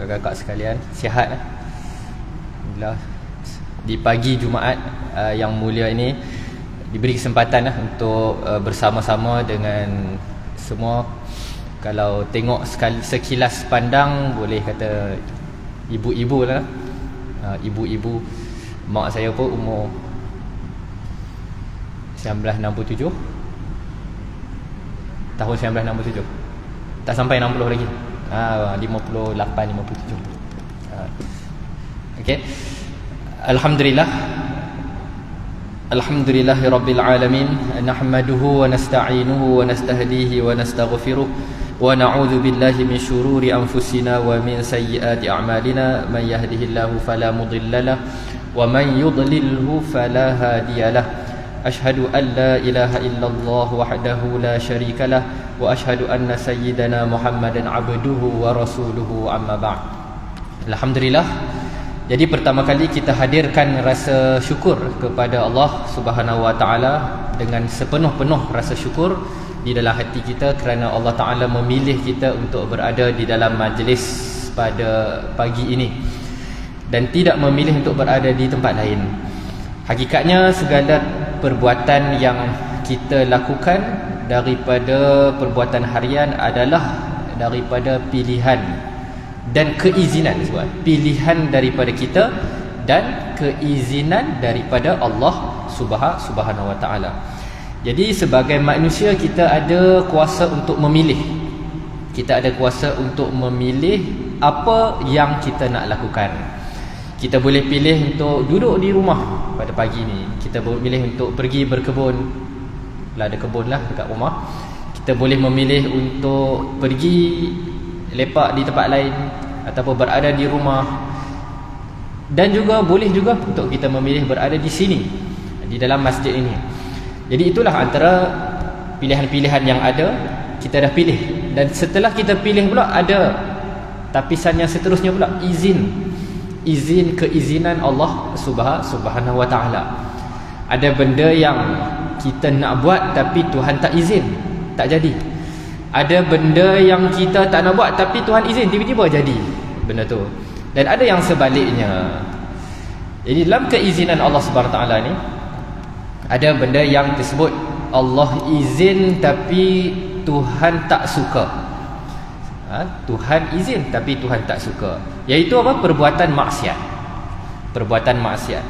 kakak sekalian, sihat alhamdulillah. Di pagi Jumaat yang mulia ini diberi kesempatan untuk bersama-sama dengan semua. Kalau tengok sekilas pandang boleh kata ibu-ibu lah, ibu-ibu. Mak saya pun umur 1967, tahun 1967, tak sampai 60 lagi, 58, 57. Okay. Alhamdulillah, alhamdulillahirabbil alamin, nahmaduhu wa nasta'inuhu wa nastahdihi wa nastaghfiruh wa na'udzu billahi min shururi anfusina wa min sayyiati a'malina. Man yahdihillahu fala mudhillalah wa man yudlilhu fala hadiyalah. Ashhadu an la ilaha illallah wahdahu la syarikalah wa ashhadu anna sayyidana Muhammadan abduhu wa rasuluhu, amma ba'd. Alhamdulillah. Jadi pertama kali kita hadirkan rasa syukur kepada Allah Subhanahu wa taala dengan sepenuh-penuh rasa syukur di dalam hati kita kerana Allah Taala memilih kita untuk berada di dalam majlis pada pagi ini dan tidak memilih untuk berada di tempat lain. Hakikatnya segala perbuatan yang kita lakukan daripada perbuatan harian adalah daripada pilihan dan keizinan, sebab pilihan daripada kita dan keizinan daripada Allah Subhanahu wa taala. Jadi sebagai manusia kita ada kuasa untuk memilih. Kita ada kuasa untuk memilih apa yang kita nak lakukan. Kita boleh pilih untuk duduk di rumah pada pagi ni. Kita boleh pilih untuk pergi berkebun. Lah ada kebun lah dekat rumah. Kita boleh memilih untuk pergi lepak di tempat lain ataupun berada di rumah. Dan juga boleh juga untuk kita memilih berada di sini, di dalam masjid ini. Jadi itulah antara pilihan-pilihan yang ada. Kita dah pilih, dan setelah kita pilih pula ada tapisan yang seterusnya pula, izin keizinan Allah Subhanahu wa taala. Ada benda yang kita nak buat tapi Tuhan tak izin, tak jadi. Ada benda yang kita tak nak buat tapi Tuhan izin, tiba-tiba jadi benda tu. Dan ada yang sebaliknya. Jadi dalam keizinan Allah Subhanahu wa taala ni ada benda yang disebut Allah izin tapi Tuhan tak suka. Tuhan izin tapi Tuhan tak suka. Iaitu apa? Perbuatan maksiat. Perbuatan maksiat.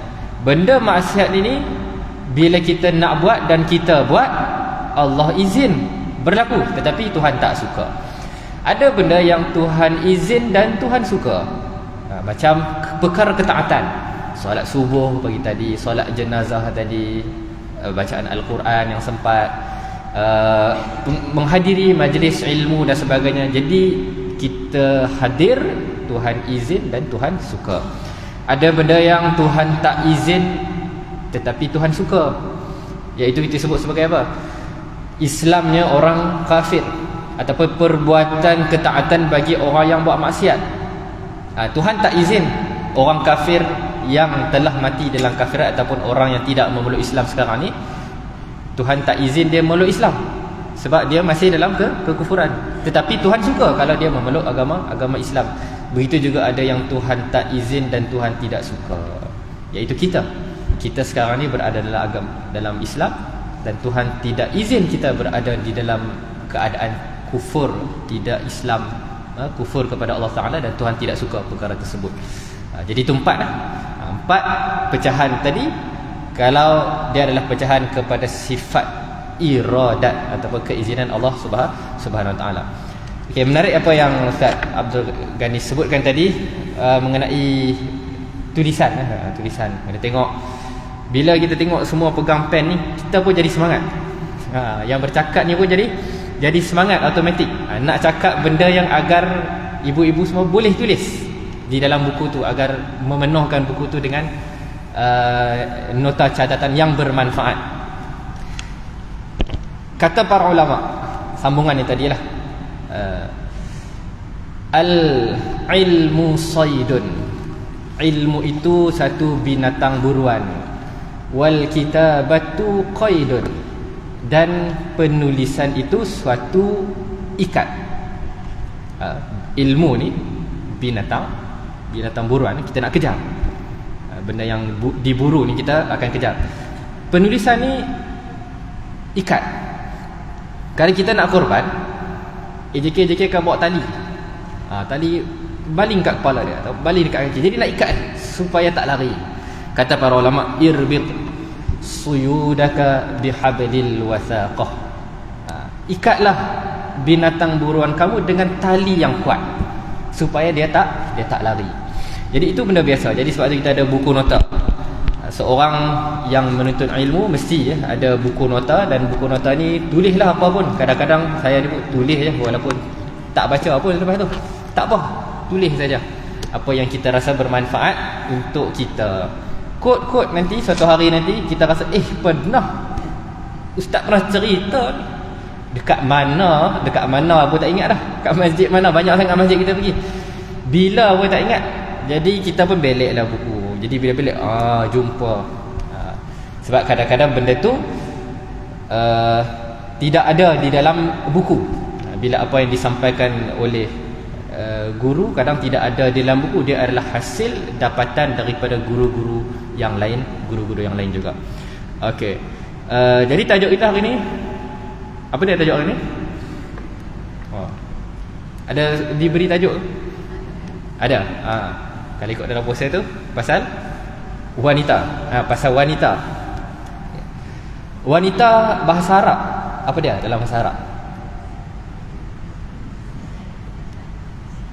Benda maksiat ini bila kita nak buat dan kita buat, Allah izin berlaku tetapi Tuhan tak suka. Ada benda yang Tuhan izin dan Tuhan suka. Macam perkara ketaatan. Solat subuh pagi tadi, solat jenazah tadi, bacaan Al-Quran yang sempat, menghadiri majlis ilmu dan sebagainya. Jadi kita hadir, Tuhan izin dan Tuhan suka. Ada benda yang Tuhan tak izin tetapi Tuhan suka, iaitu kita sebut sebagai apa? Islamnya orang kafir, ataupun perbuatan ketaatan bagi orang yang buat maksiat. Tuhan tak izin orang kafir yang telah mati dalam kafirat ataupun orang yang tidak memeluk Islam sekarang ni, Tuhan tak izin dia memeluk Islam sebab dia masih dalam kekufuran. Tetapi Tuhan suka kalau dia memeluk agama Islam. Begitu juga ada yang Tuhan tak izin dan Tuhan tidak suka, iaitu kita sekarang ni berada dalam Islam dan Tuhan tidak izin kita berada di dalam keadaan kufur, tidak Islam, kufur kepada Allah Ta'ala, dan Tuhan tidak suka perkara tersebut. Jadi itu empat pecahan tadi. Kalau dia adalah pecahan kepada sifat iradat ataupun keizinan Allah Subhanahu Wa Ta'ala. Okay, menarik apa yang Ustaz Abdul Ghani sebutkan tadi mengenai tulisan. Kita tengok, bila kita tengok semua pegang pen ni, kita pun jadi semangat. Yang bercakap ni pun jadi semangat automatik. Nak cakap benda yang agar ibu-ibu semua boleh tulis di dalam buku tu, agar memenuhkan buku tu dengan nota catatan yang bermanfaat. Kata para ulama, sambungan ni tadilah, al-ilmu saydun, ilmu itu satu binatang buruan, wal kitabatu qaidun, dan penulisan itu suatu ikat. Ilmu ni binatang buruan kita nak kejar. Benda yang diburu ni kita akan kejar. Penulisan ni ikat. Kalau kita nak korban, AJK akan bawa tali. Tali baling kat kepala dia atau baling dekat kaki. Jadi nak ikat supaya tak lari. Kata para ulama, irbit suyudaka bihablil wathaqah. Ikatlah binatang buruan kamu dengan tali yang kuat supaya dia tak lari. Jadi itu benda biasa. Jadi sebab itu kita ada buku nota. Seorang yang menuntut ilmu mesti ada buku nota, dan buku nota ni tulislah apa pun. Kadang-kadang saya tulis je walaupun tak baca apa lepas tu. Tak apa, tulis saja apa yang kita rasa bermanfaat untuk kita. Kod nanti suatu hari nanti kita rasa pernah ustaz pernah cerita ni. Dekat mana apa tak ingat dah. Kat masjid mana, banyak sangat masjid kita pergi. Bila apa tak ingat. Jadi kita pun beleklah buku. Jadi bila belek jumpa. Sebab kadang-kadang benda tu tidak ada di dalam buku. Bila apa yang disampaikan oleh guru kadang tidak ada di dalam buku, dia adalah hasil dapatan daripada guru-guru yang lain juga. Okey. Jadi tajuk kita hari ni, apa dia tajuk hari ni? Ada diberi tajuk? Ada. Kalau ikut dalam poster tu pasal wanita. Pasal wanita. Wanita bahasa Arab. Apa dia dalam bahasa Arab?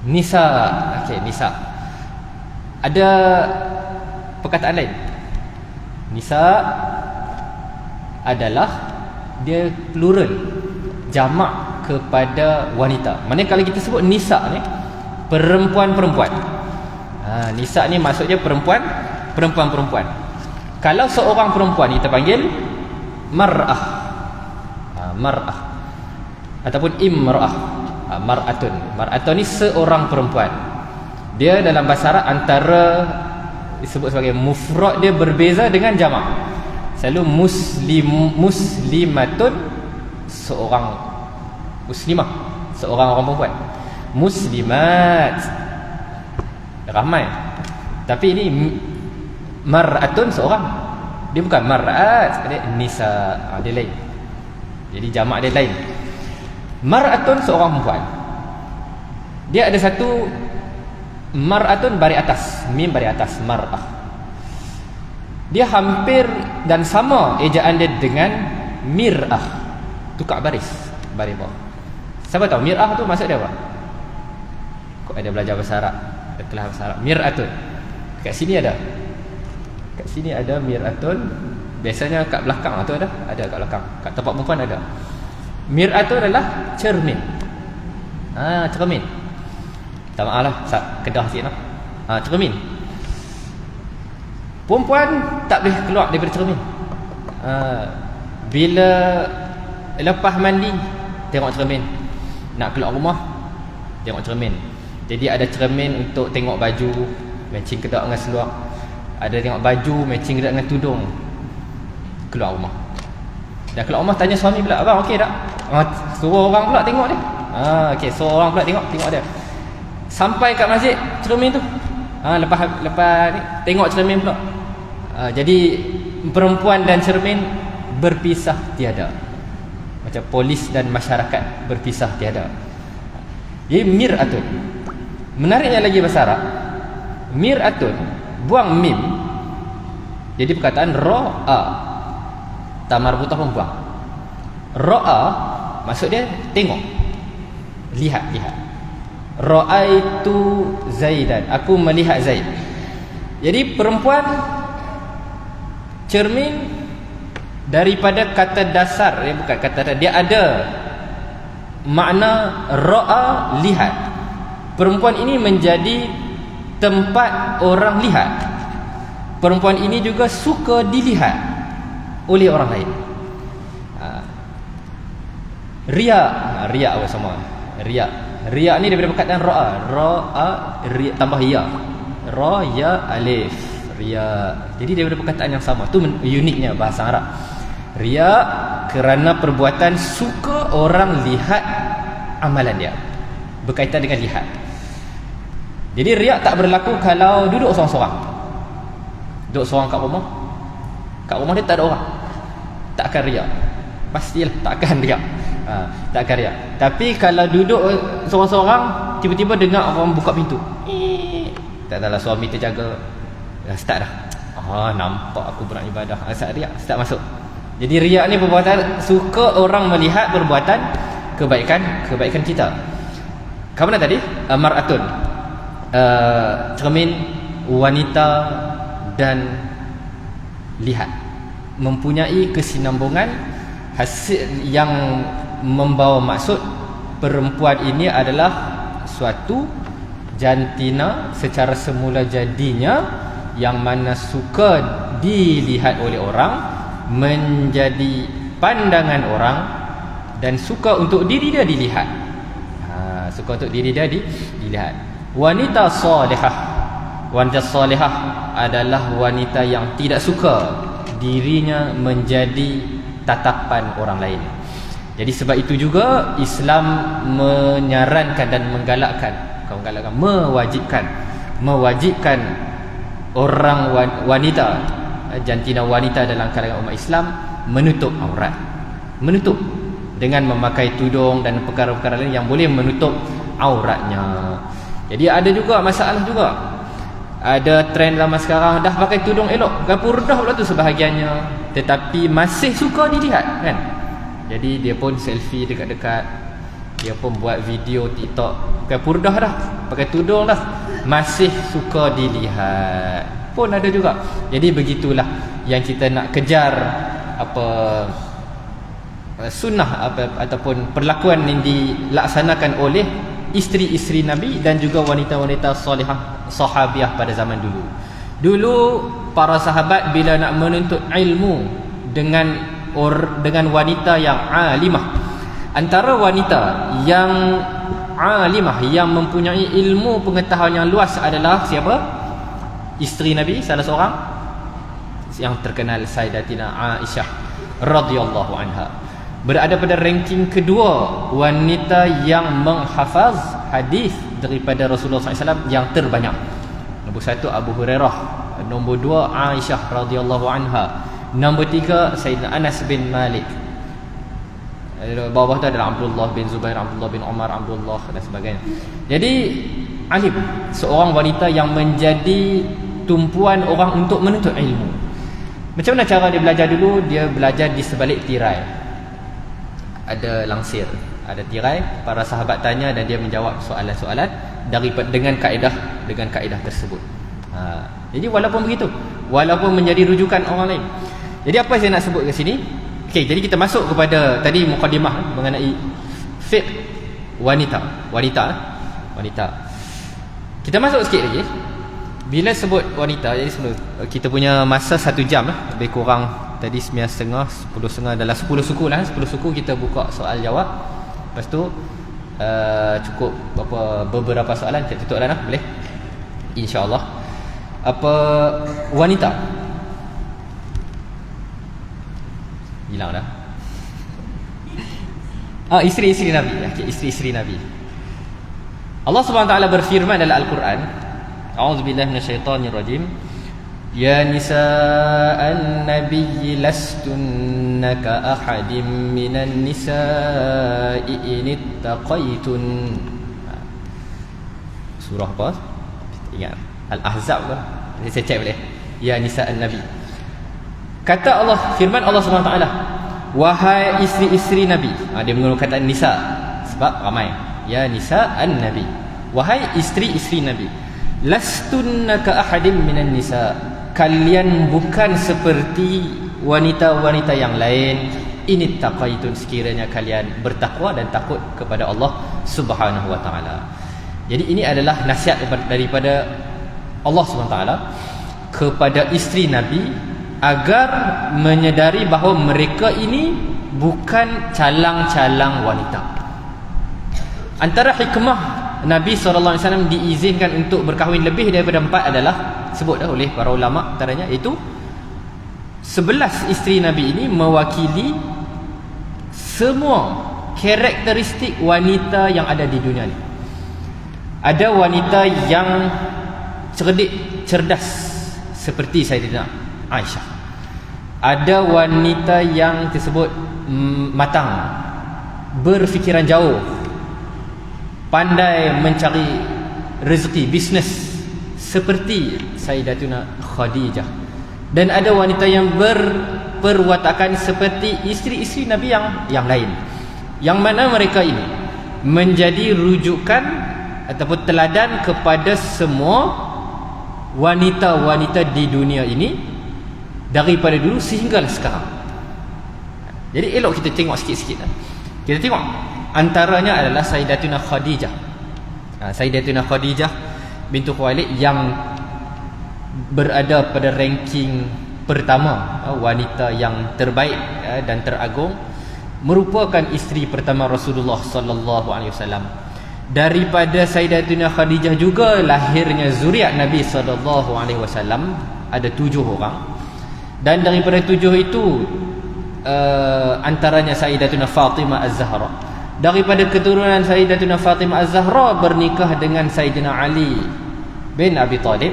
Nisa. Okey, nisa. Ada perkataan lain. Nisa adalah dia plural, jamak kepada wanita. Maknanya kalau kita sebut nisa ni perempuan-perempuan. Nisa ni maksudnya perempuan-perempuan. Kalau seorang perempuan kita panggil mar'ah. Mar'ah ataupun imra'ah. Mar'atun ni seorang perempuan. Dia dalam bahasa Arab antara disebut sebagai mufrad, dia berbeza dengan jamak. Selalu muslimatun seorang muslimah, seorang orang perempuan. Muslimat ramai. Tapi ini mar'atun seorang. Dia bukan mar'at, dia nisa. Dia lain. Jadi jamak dia lain. Mar'atun seorang perempuan. Dia ada satu mar'atun baris atas, mim baris atas, mar'ah. Dia hampir dan sama ejaan dia dengan mir'ah. Tukar baris bawah. Siapa tahu mir'ah tu maksud dia apa? Kau ada belajar bahasa Arab, ada kelas bahasa Arab. Mir'atun. Kat sini ada. Kat sini ada mir'atun. Biasanya kat belakang tu ada kat belakang. Kat tempat perempuan ada. Mir'atun adalah cermin. Cermin. Tak maaf lah, kedah sikit lah. Cermin. Perempuan tak boleh keluar daripada cermin. Bila lepas mandi, tengok cermin. Nak keluar rumah, tengok cermin. Jadi ada cermin untuk tengok baju, matching ke tak dengan seluar. Ada tengok baju, matching ke tak dengan tudung. Keluar rumah. Dah keluar rumah, tanya suami pula, abang okey tak? Suruh orang pula tengok dia. Okey, suruh orang pula tengok dia. Sampai kat masjid, cermin tu. Lepas ni tengok cermin pula. Jadi perempuan dan cermin berpisah tiada. Macam polis dan masyarakat berpisah tiada. Jadi mir'atun. Menariknya lagi bahasa Arab, mir'atun buang mim. Jadi perkataan ra'a, ta marbutah pun buang. Ra'a maksud dia tengok, lihat. Ra'aitu Zaidan, aku melihat Zaid. Jadi perempuan cermin daripada kata dasar, bukan kata dia ada makna ra'a, lihat. Perempuan ini menjadi tempat orang lihat. Perempuan ini juga suka dilihat oleh orang lain. Riya apa sama? Riya ni daripada perkataan ra'a, tambah ya. Ra ya alif. Riya. Jadi daripada perkataan yang sama. Tu uniknya bahasa Arab. Riya kerana perbuatan suka orang lihat amalan dia. Berkaitan dengan lihat. Jadi riak tak berlaku kalau duduk seorang-seorang. Duduk seorang kat rumah. Kat rumah dia tak ada orang, tak akan riak. Pastilah tak akan riak. Tak akan riak. Tapi kalau duduk seorang-seorang, tiba-tiba dengar orang buka pintu, tak adalah suami terjaga, dah start dah. Nampak aku berat ibadah. Start riak, start masuk. Jadi riak ni perbuatan suka orang melihat perbuatan kebaikan kita. Kamu nak tadi mar'atun, cermin wanita dan lihat, mempunyai kesinambungan hasil yang membawa maksud perempuan ini adalah suatu jantina secara semula jadinya, yang mana suka dilihat oleh orang, menjadi pandangan orang, dan suka untuk diri dia dilihat. Suka untuk diri dia dilihat. Wanita salihah. Wanita salihah adalah wanita yang tidak suka dirinya menjadi tatapan orang lain. Jadi sebab itu juga Islam menyarankan dan mewajibkan orang wanita, jantina wanita dalam kalangan umat Islam menutup aurat. Menutup dengan memakai tudung dan perkara-perkara lain yang boleh menutup auratnya. Jadi ada juga masalah juga. Ada trend zaman sekarang dah pakai tudung elok, purdah pula tu sebahagiannya, tetapi masih suka dilihat kan. Jadi dia pun selfie dekat-dekat, dia pun buat video TikTok pakai purdah dah, pakai tudung dah, masih suka dilihat pun ada juga. Jadi begitulah yang kita nak kejar, sunnah ataupun perlakuan yang dilaksanakan oleh isteri-isteri Nabi dan juga wanita-wanita salihah sahabiah pada zaman dulu. Dulu para sahabat bila nak menuntut ilmu dengan wanita yang alimah, antara wanita yang alimah yang mempunyai ilmu pengetahuan yang luas adalah siapa? Isteri Nabi, salah seorang yang terkenal, Sayyidatina Aisyah radhiyallahu anha. Berada pada ranking kedua wanita yang menghafaz hadis daripada Rasulullah SAW yang terbanyak. Nombor 1 Abu Hurairah, nombor 2 Aisyah radhiyallahu anha, nombor 3 Sayyidina Anas bin Malik, bawah tu adalah Abdullah bin Zubair, Abdullah bin Umar, Abdullah dan sebagainya. Jadi alim, seorang wanita yang menjadi tumpuan orang untuk menuntut ilmu. Macam mana cara dia belajar dulu? Dia belajar di sebalik tirai. Ada langsir, ada tirai, para sahabat tanya dan dia menjawab soalan-soalan dengan kaedah tersebut. Jadi walaupun begitu, walaupun menjadi rujukan orang lain. Jadi apa saya nak sebut ke sini? Okey, jadi kita masuk kepada tadi mukadimah mengenai fiqh wanita. Kita masuk sikit lagi. Bila sebut wanita, jadi kita punya masa 1 jam lah, lebih kurang tadi 9.30, 10.30, dalam 10 suku lah. 10 suku kita buka soal jawab. Lepas tu cukup beberapa soalan kita tutup dah lah, boleh? InsyaAllah. Wanita hilang dah. Isteri-isteri Nabi. Okay, isteri-isteri Nabi. Allah Subhanahu Wa Taala berfirman dalam Al-Quran, A'udzubillahi minasyaitonirrajim. Ya nisa'an nabiyyi lastunna ka ahadin minan nisa'i inittaqaitun. Surah apa? Ingat Al-Ahzab ke? Saya cek boleh. Ya nisa'an nabi. Kata Allah, firman Allah Subhanahu Wa Taala, wahai isteri-isteri Nabi. Dia menggunakan kata nisa sebab ramai. Ya nisa'an nabi, wahai isteri-isteri Nabi, lastunna ka ahadin minan nisa, kalian bukan seperti wanita-wanita yang lain, inittaqaitun, sekiranya kalian bertakwa dan takut kepada Allah Subhanahu Wa Taala. Jadi ini adalah nasihat daripada Allah Subhanahu Wa Taala kepada isteri Nabi agar menyedari bahawa mereka ini bukan calang-calang wanita. Antara hikmah Nabi SAW diizinkan untuk berkahwin lebih daripada 4 adalah sebut dah oleh para ulama, antaranya itu 11 isteri Nabi ini mewakili semua karakteristik wanita yang ada di dunia ni. Ada wanita yang cerdik, cerdas seperti Sayyidatina Aisyah. Ada wanita yang tersebut matang, berfikiran jauh, pandai mencari rezeki, bisnes seperti Sayyidatuna Khadijah. Dan ada wanita yang berperwatakan seperti isteri-isteri Nabi yang lain, yang mana mereka ini menjadi rujukan ataupun teladan kepada semua wanita-wanita di dunia ini daripada dulu sehinggalah sekarang. Jadi elok kita tengok sikit-sikit. Kita tengok antaranya adalah Sayyidatuna Khadijah. Sayyidatuna Khadijah bintu Khuwailid yang berada pada ranking pertama, wanita yang terbaik dan teragung, merupakan isteri pertama Rasulullah sallallahu alaihi wasallam. Daripada Sayyidatuna Khadijah juga lahirnya zuriat Nabi sallallahu alaihi wasallam, ada 7 orang. Dan daripada 7 itu antaranya Sayyidatuna Fatimah Az-Zahra. Daripada keturunan Sayyidatuna Fatimah Az-Zahra bernikah dengan Sayyidina Ali bin Abi Talib.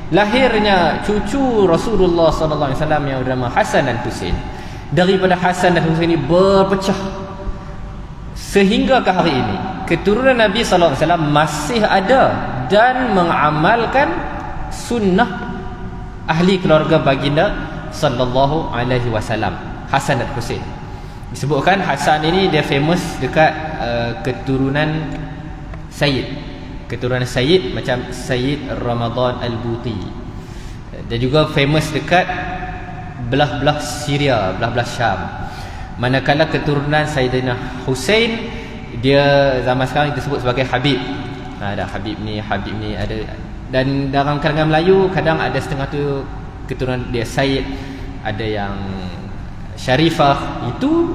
Lahirnya cucu Rasulullah sallallahu alaihi wasallam yang bernama Hasan dan Husain. Daripada Hasan dan Husain ini berpecah sehingga ke hari ini keturunan Nabi sallallahu alaihi wasallam masih ada dan mengamalkan sunnah ahli keluarga baginda sallallahu alaihi wasallam, Hasan dan Husain. Disebutkan Hasan ini dia famous dekat keturunan Sayyid, keturunan Sayyid macam Sayyid Ramadan Al-Buti. Dia juga famous dekat belah-belah Syria, belah-belah Syam. Manakala keturunan Sayyidina Husain, dia zaman sekarang disebut sebagai Habib. Ada Habib ni ada. Dan dalam kalangan Melayu kadang ada setengah tu keturunan dia Sayyid, ada yang Syarifah, itu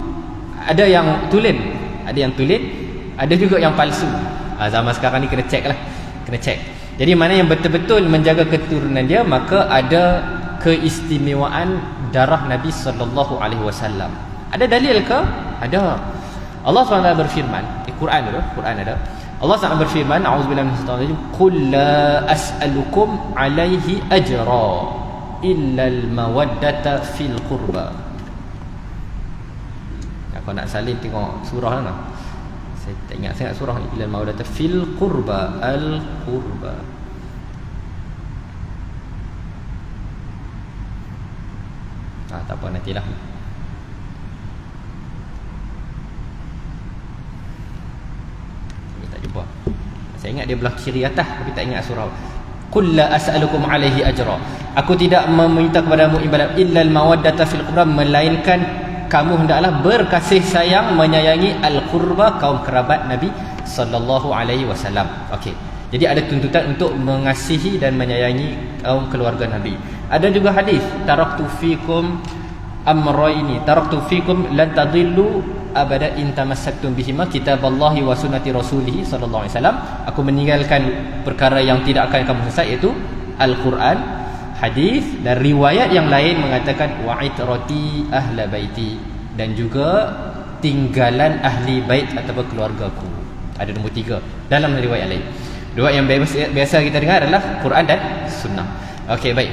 ada yang tulen, ada juga yang palsu. Zaman sekarang ni kena check lah, kena check. Jadi mana yang betul-betul menjaga keturunan dia, maka ada keistimewaan darah Nabi sallallahu alaihi wasallam. Ada dalil ke? Ada. Allah SWT berfirman, Quran ada. Allah SWT berfirman, a'udzubillahi minasyaitonir rajim, qul la as'alukum 'alaihi ajra illa al-mawaddata fil qurba. Kalau nak salin tengok surah lah. Saya tak ingat sangat surah ni. Illa al-mawaddata fil qurba, al-qurba. Tak apa, nantilah. Jumpa. Saya ingat dia belah kiri atas tapi tak ingat surah. Qul la as'alukum 'alaihi ajra. Aku tidak meminta kepadamu ibadah illal mawaddata fil qurba, melainkan kamu hendaklah berkasih sayang menyayangi al-qurba, kaum kerabat Nabi sallallahu alaihi wasallam. Okey. Jadi ada tuntutan untuk mengasihi dan menyayangi kaum keluarga Nabi. Ada juga hadis, taraktu fikum amrayni, taraktu fikum lan tadillu abada in tamassaktum bihima kitaballahi wa sunnati rasulih sallallahu alaihi wasallam. Aku meninggalkan perkara yang tidak akan kamu sesat, iaitu Al-Quran, hadis dan riwayat yang lain mengatakan wa'itrati ahla baiti, dan juga tinggalan ahli bait atau keluargaku. Ada nombor 3 dalam riwayat lain. Dua yang biasa kita dengar adalah Quran dan sunnah. Okey, baik.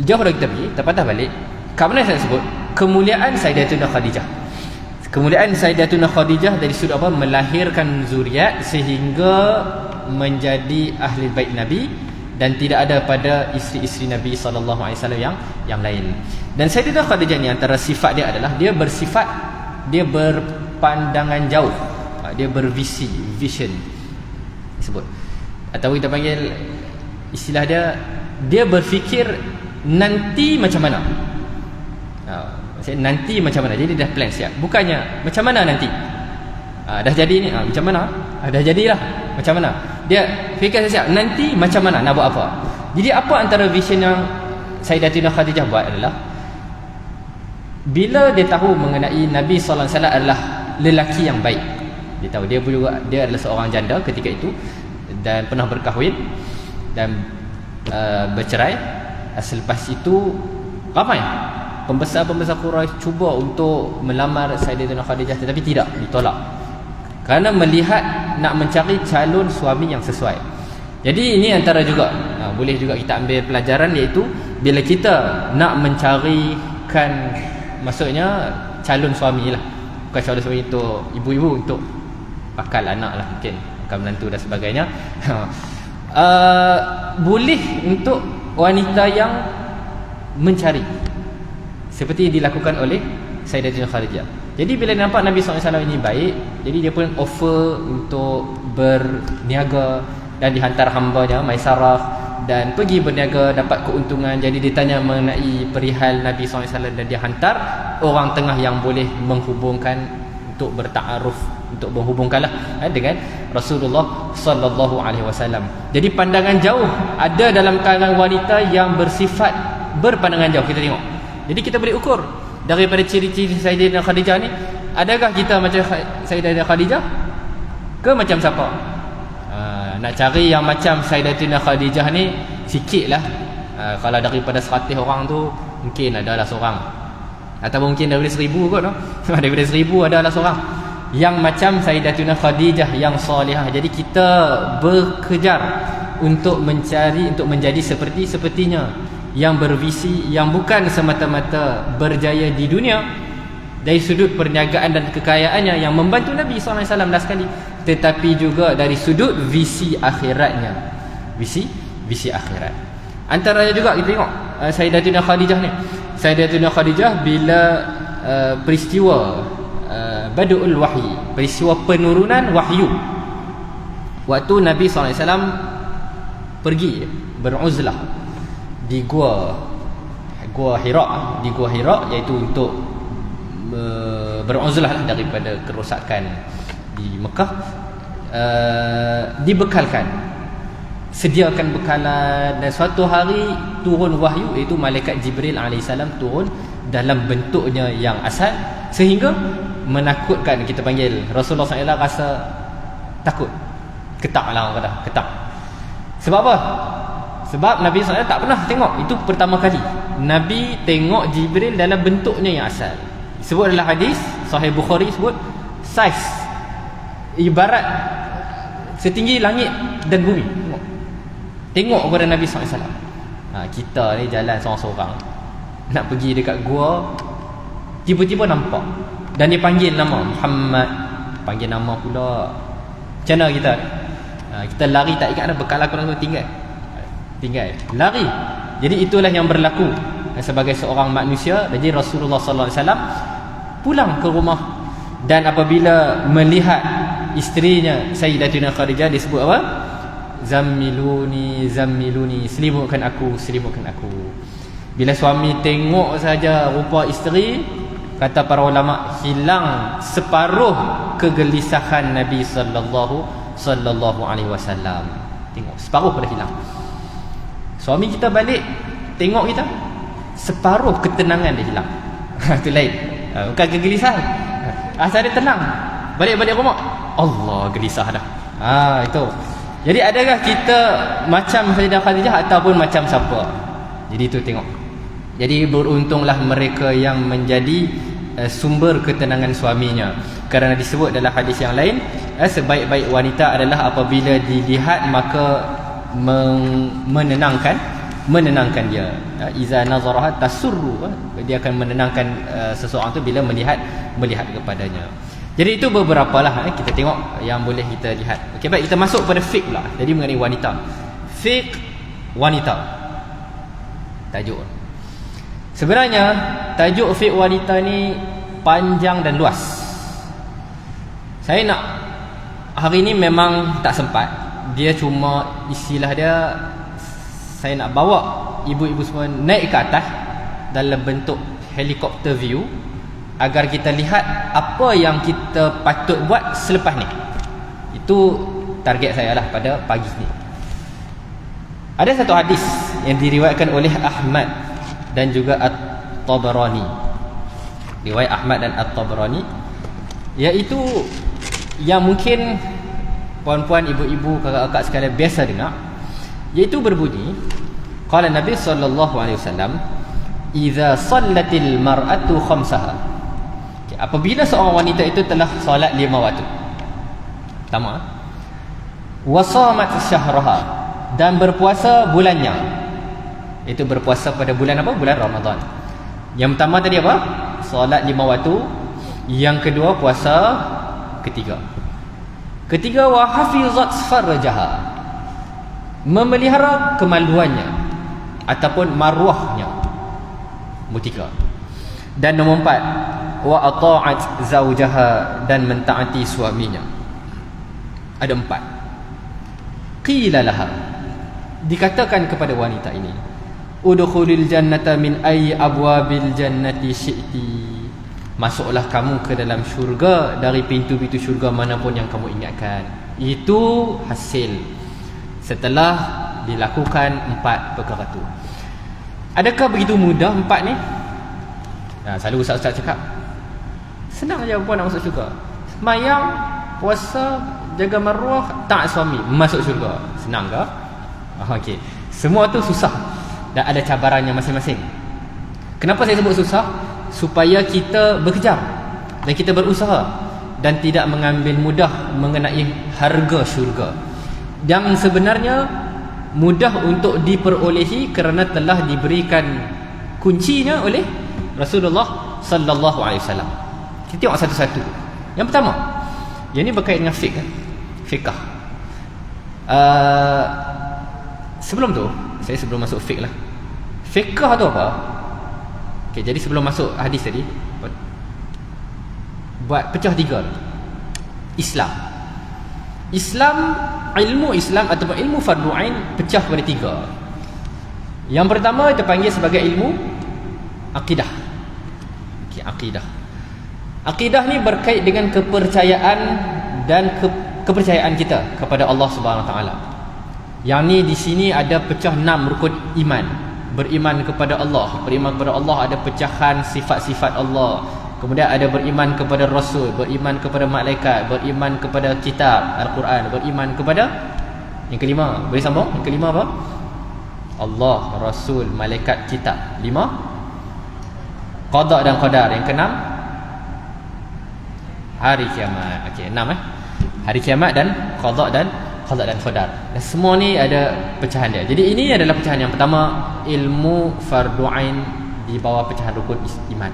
Jauh dah kita pergi, terpatah balik. Kat mana saya sebut kemuliaan Sayyidatuna Khadijah. Kemuliaan Sayyidatuna Khadijah dari sudut apa? Melahirkan zuriat sehingga menjadi ahli bait Nabi, dan tidak ada pada isteri-isteri Nabi sallallahu alaihi wasallam yang lain. Dan Sayyidatuna Khadijah ni antara sifat dia adalah dia bersifat, dia berpandangan jauh, dia bervisi, vision disebut, atau kita panggil istilah dia berfikir nanti macam mana. Maksudnya nanti macam mana. Jadi dah plan siap. Bukannya macam mana nanti, dah jadi ni, macam mana, dah jadilah macam mana. Dia fikir siap nanti macam mana, nak buat apa. Jadi apa antara vision yang Sayyidatuna Khadijah buat adalah, bila dia tahu mengenai Nabi sallallahu alaihi wasallam adalah lelaki yang baik, dia tahu dia adalah seorang janda ketika itu dan pernah berkahwin dan bercerai. Selepas itu ramai pembesar-pembesar Quraisy cuba untuk melamar Sayyidatuna Khadijah, tetapi tidak, ditolak. kerana melihat nak mencari calon suami yang sesuai. Jadi ini antara juga boleh juga kita ambil pelajaran, iaitu bila kita nak mencarikan, maksudnya calon suami lah, bukan calon suami untuk ibu-ibu, untuk bakal anak lah, mungkin bakal menantu dan sebagainya. Boleh untuk wanita yang mencari, seperti yang dilakukan oleh Sayyidatina Khadijah. Jadi bila nampak Nabi SAW ini baik, jadi dia pun offer untuk berniaga dan dihantar hambanya Maisarah dan pergi berniaga, dapat keuntungan. Jadi dia tanya mengenai perihal Nabi SAW dan dia hantar orang tengah yang boleh menghubungkan, untuk bertaaruf, untuk menghubungkanlah dengan Rasulullah sallallahu alaihi wasallam. Jadi pandangan jauh ada dalam kalangan wanita yang bersifat berpandangan jauh, kita tengok. Jadi kita boleh ukur daripada ciri-ciri Sayyidatina Khadijah ni, adakah kita macam Sayyidatina Khadijah ke macam siapa? Nak cari yang macam Sayyidatina Khadijah ni sikitlah. Kalau daripada 100 orang tu mungkin adalah seorang, atau mungkin daripada 1000 kot, no? Daripada 1000 adalah seorang yang macam Sayyidatina Khadijah yang salihah. Jadi kita bekerja untuk mencari, untuk menjadi sepertinya, yang bervisi, yang bukan semata-mata berjaya di dunia dari sudut perniagaan dan kekayaannya yang membantu Nabi SAW dah sekali, tetapi juga dari sudut visi akhiratnya, visi akhirat. Antaranya juga kita tengok Sayyidatina Khadijah ni. Sayyidatina Khadijah bila peristiwa Badul Wahyi, peristiwa penurunan wahyu, waktu Nabi SAW pergi beruzlah di Gua Hira, di Gua Hira, iaitu untuk beruzlah daripada kerosakan di Mekah. Dibekalkan, sediakan bekalan, dan suatu hari turun wahyu, iaitu malaikat Jibril alaihissalam turun dalam bentuknya yang asal, sehingga menakutkan. Kita panggil Rasulullah SAW rasa takut, ketak lah orang kata, ketak. Sebab apa? Sebab Nabi SAW tak pernah tengok, itu pertama kali Nabi tengok Jibril dalam bentuknya yang asal. Sebut dalam hadis Sahih Bukhari, sebut saiz ibarat setinggi langit dan bumi. Tengok kepada Nabi SAW. Kita ni jalan seorang-seorang nak pergi dekat gua, tiba-tiba nampak, dan dia panggil nama Muhammad, panggil nama pula. Macam mana kita? Kita lari tak ingat dah, bekal aku langsung tinggal lari. Jadi itulah yang berlaku sebagai seorang manusia. Jadi Rasulullah SAW pulang ke rumah, dan apabila melihat isterinya Sayyidatina Khadijah, disebut apa? Zammiluni, selimutkan aku. Bila suami tengok saja rupa isteri, kata para ulama, hilang separuh kegelisahan Nabi sallallahu alaihi wasallam. Tengok, separuh pada hilang. Suami kita balik tengok kita, separuh ketenangan dia hilang. Itu lain, bukan kegelisahan. Asal dia tenang, balik rumah, Allah gelisah dah. Itu. Jadi adakah kita macam Sayyidah Khadijah ataupun macam siapa? Jadi itu tengok. Jadi beruntunglah mereka yang menjadi sumber ketenangan suaminya, kerana disebut dalam hadis yang lain, sebaik-baik wanita adalah apabila dilihat maka menenangkan dia. Iza nazaraha tasurru, dia akan menenangkan seseorang tu bila melihat kepadanya. Jadi itu beberapa lah kita tengok yang boleh kita lihat. Okey, baik, kita masuk pada fiqh pula. Jadi mengenai wanita, fiqh wanita, tajuk. Sebenarnya tajuk fiqh wanita ni panjang dan luas. Saya nak hari ni memang tak sempat. Dia cuma istilah dia, saya nak bawa ibu-ibu semua naik ke atas dalam bentuk helikopter view, agar kita lihat apa yang kita patut buat selepas ni. Itu target saya lah pada pagi ni. Ada satu hadis yang diriwayatkan oleh Ahmad dan juga At-Tabarani, riwayat Ahmad dan At-Tabarani, iaitu yang mungkin puan-puan, ibu-ibu, kakak-kakak sekalian biasa dengar, iaitu berbunyi, qala Nabi sallallahu alaihi wasallam, idza sallatil mar'atu khamsaha, apabila seorang wanita itu telah solat 5 waktu. Pertama, wasamat syahraha, dan berpuasa bulannya. Itu berpuasa pada bulan apa? Bulan Ramadan. Yang pertama tadi apa? Solat 5 waktu. Yang kedua puasa ketiga. Ketiga, wa hafizat farjaha, memelihara kemaluannya ataupun maruahnya. Mutika. Dan nombor 4, wa ata'at zaujaha, dan mentaati suaminya. Ada 4. Qila laha, dikatakan kepada wanita ini, udkhulil jannata min ayyi abwabil jannati syi'ti, masuklah kamu ke dalam syurga dari pintu-pintu syurga manapun yang kamu ingatkan. Itu hasil setelah dilakukan 4 perkara itu. Adakah begitu mudah 4 ni? Selalu ustaz-ustaz cakap, senang je perempuan nak masuk syurga. Semayang, puasa, jaga maruah, taat suami, masuk syurga. Senang ke? Okey. Semua tu susah dan ada cabarannya masing-masing. Kenapa saya sebut susah? Supaya kita bekerja dan kita berusaha dan tidak mengambil mudah mengenai harga syurga, yang sebenarnya mudah untuk diperolehi kerana telah diberikan kuncinya oleh Rasulullah sallallahu alaihi wasallam. Kita tengok satu-satu. Yang pertama, yang ini berkait dengan fiqh, fiqh. Sebelum tu, sebelum masuk fiqh lah. Fiqh tu apa? Okay, jadi sebelum masuk hadis tadi, buat pecah 3. Islam, ilmu Islam ataupun ilmu fardu ain pecah pada 3. Yang pertama kita panggil sebagai ilmu akidah. Okay, akidah ni berkait dengan kepercayaan dan kepercayaan kita kepada Allah Subhanahu Wa Taala. Yang ni di sini ada pecah 6 rukun iman. Beriman kepada Allah. Beriman kepada Allah ada pecahan sifat-sifat Allah. Kemudian ada beriman kepada Rasul, beriman kepada malaikat, beriman kepada kitab Al-Quran, beriman kepada yang kelima. Boleh sambung? Yang kelima apa? Allah, Rasul, malaikat, kitab. 5. Qada dan qadar. Yang ke-6, hari kiamat. Okey, 6 hari kiamat dan qada dan qadar. Dan semua ni ada pecahan dia. Jadi ini adalah pecahan yang pertama, ilmu fardu ain di bawah pecahan rukun iman.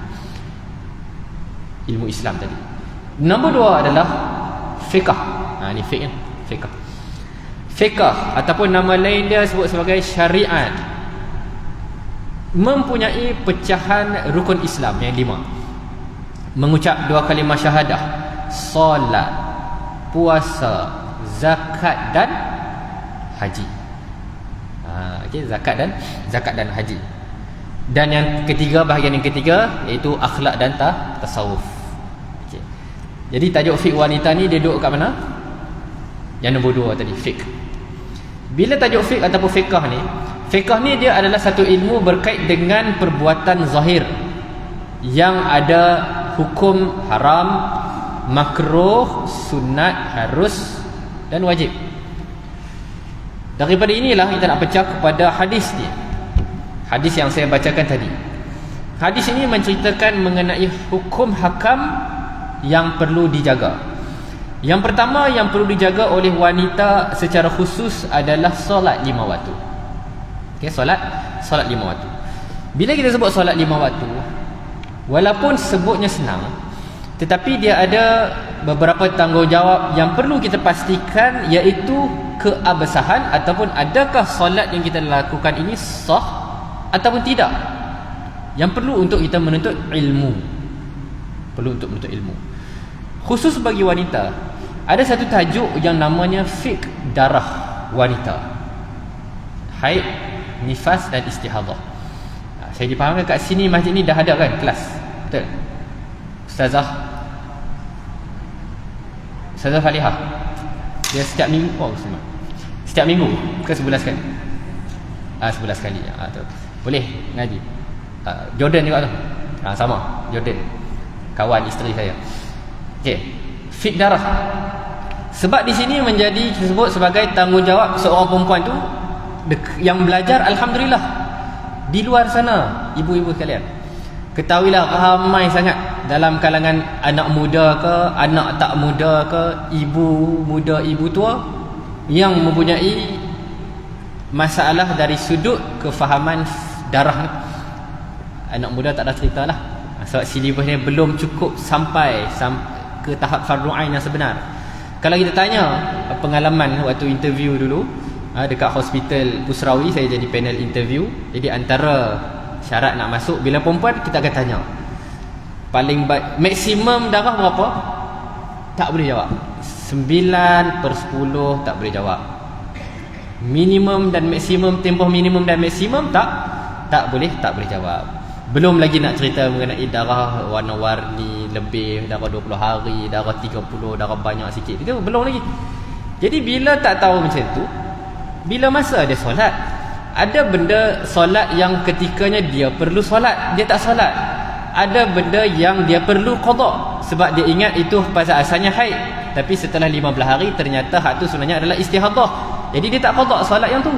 Ilmu Islam tadi. Nombor 2 adalah fiqh. Ni fiqh kan? Fiqh ataupun nama lain dia sebut sebagai syariat, mempunyai pecahan rukun Islam yang 5. Mengucap 2 kalimah syahadah, solat, puasa, zakat dan haji. Okey, zakat dan haji. Dan yang ketiga, bahagian yang ketiga, iaitu akhlak dan tasawuf. Okey. Jadi tajuk fiqh wanita ni dia duduk kat mana? Yang nombor 2 tadi, fiqh. Bila tajuk fiqh ataupun fiqh ni dia adalah satu ilmu berkait dengan perbuatan zahir yang ada hukum haram, makruh, sunat, harus dan wajib. Daripada inilah kita nak pecah kepada hadis ni. Hadis yang saya bacakan tadi. Hadis ini menceritakan mengenai hukum hakam yang perlu dijaga. Yang pertama yang perlu dijaga oleh wanita secara khusus adalah solat 5 waktu. Okey, solat 5 waktu. Bila kita sebut solat 5 waktu, walaupun sebutnya senang, tetapi dia ada beberapa tanggungjawab yang perlu kita pastikan, iaitu keabsahan ataupun adakah solat yang kita lakukan ini sah ataupun tidak. Yang perlu untuk kita menuntut ilmu. Khusus bagi wanita, ada satu tajuk yang namanya fiqh darah wanita. Haid, nifas dan istihadah. Saya dipahamkan kat sini masjid ni dah ada kan kelas. Betul? Ustazah Falihah, dia setiap minggu setiap minggu ke sebulan sekali? Sebulan sekali. Boleh ngaji. Jordan juga tu. Sama Jordan, kawan isteri saya. Okey, fiqh darah. Sebab di sini menjadi disebut sebagai tanggungjawab seorang perempuan tu yang belajar, alhamdulillah. Di luar sana, ibu-ibu sekalian, ketahuilah ramai sangat dalam kalangan anak muda ke, anak tak muda ke, ibu muda, ibu tua yang mempunyai masalah dari sudut kefahaman darah ni. Anak muda tak ada cerita lah, sebab silibus ni belum cukup sampai ke tahap fardu ain yang sebenar. Kalau kita tanya pengalaman waktu interview dulu dekat hospital Pusrawi, saya jadi panel interview. Jadi antara syarat nak masuk, bila perempuan kita akan tanya paling maksimum darah berapa, tak boleh jawab. 9/10 tak boleh jawab. Minimum dan maksimum, tempoh minimum dan maksimum tak boleh jawab. Belum lagi nak cerita mengenai darah warna-warni lebih, darah 20 hari, darah 30, darah banyak sikit, itu belum lagi. Jadi bila tak tahu macam tu, bila masa ada solat, ada benda solat yang ketikanya dia perlu solat, dia tak solat. Ada benda yang dia perlu qada sebab dia ingat itu pasal asalnya haid, tapi setelah 15 hari ternyata hak tu sebenarnya adalah istihadah. Jadi dia tak qada solat yang tu.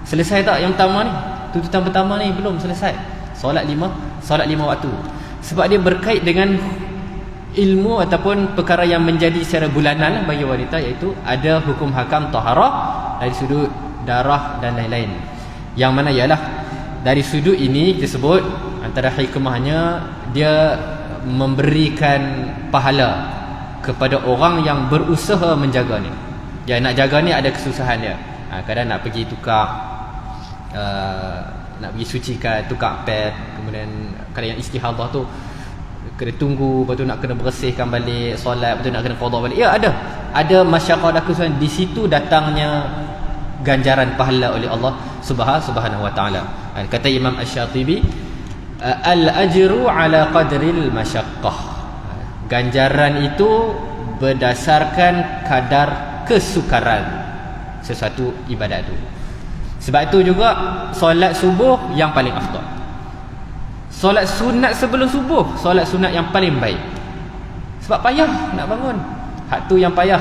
Selesai tak yang pertama ni? Tuntutan pertama ni belum selesai. Solat lima waktu. Sebab dia berkait dengan ilmu ataupun perkara yang menjadi secara bulanan bagi wanita, iaitu ada hukum hakam taharah dari sudut darah dan lain-lain. Yang mana ialah dari sudut ini kita sebut antara hikmahnya dia memberikan pahala kepada orang yang berusaha menjaga ni. Dia nak jaga ni ada kesusahan dia. Kadang nak pergi tukar nak pergi sucikan, tukar pad, kemudian kalau yang istihadah tu kena tunggu, lepas tu nak kena bersihkan balik solat, lepas tu nak kena qada balik. Ya, ada masyarakat dan kesusahan. Di situ datangnya ganjaran pahala oleh Allah Subhanahu wa taala. Kata Imam Asy-Syatibi, al-ajru ala qadril masyaqqah. Ganjaran itu berdasarkan kadar kesukaran sesuatu ibadat tu. Sebab itu juga solat subuh yang paling afdal. Solat sunat sebelum subuh, solat sunat yang paling baik. Sebab payah nak bangun. Hak tu yang payah.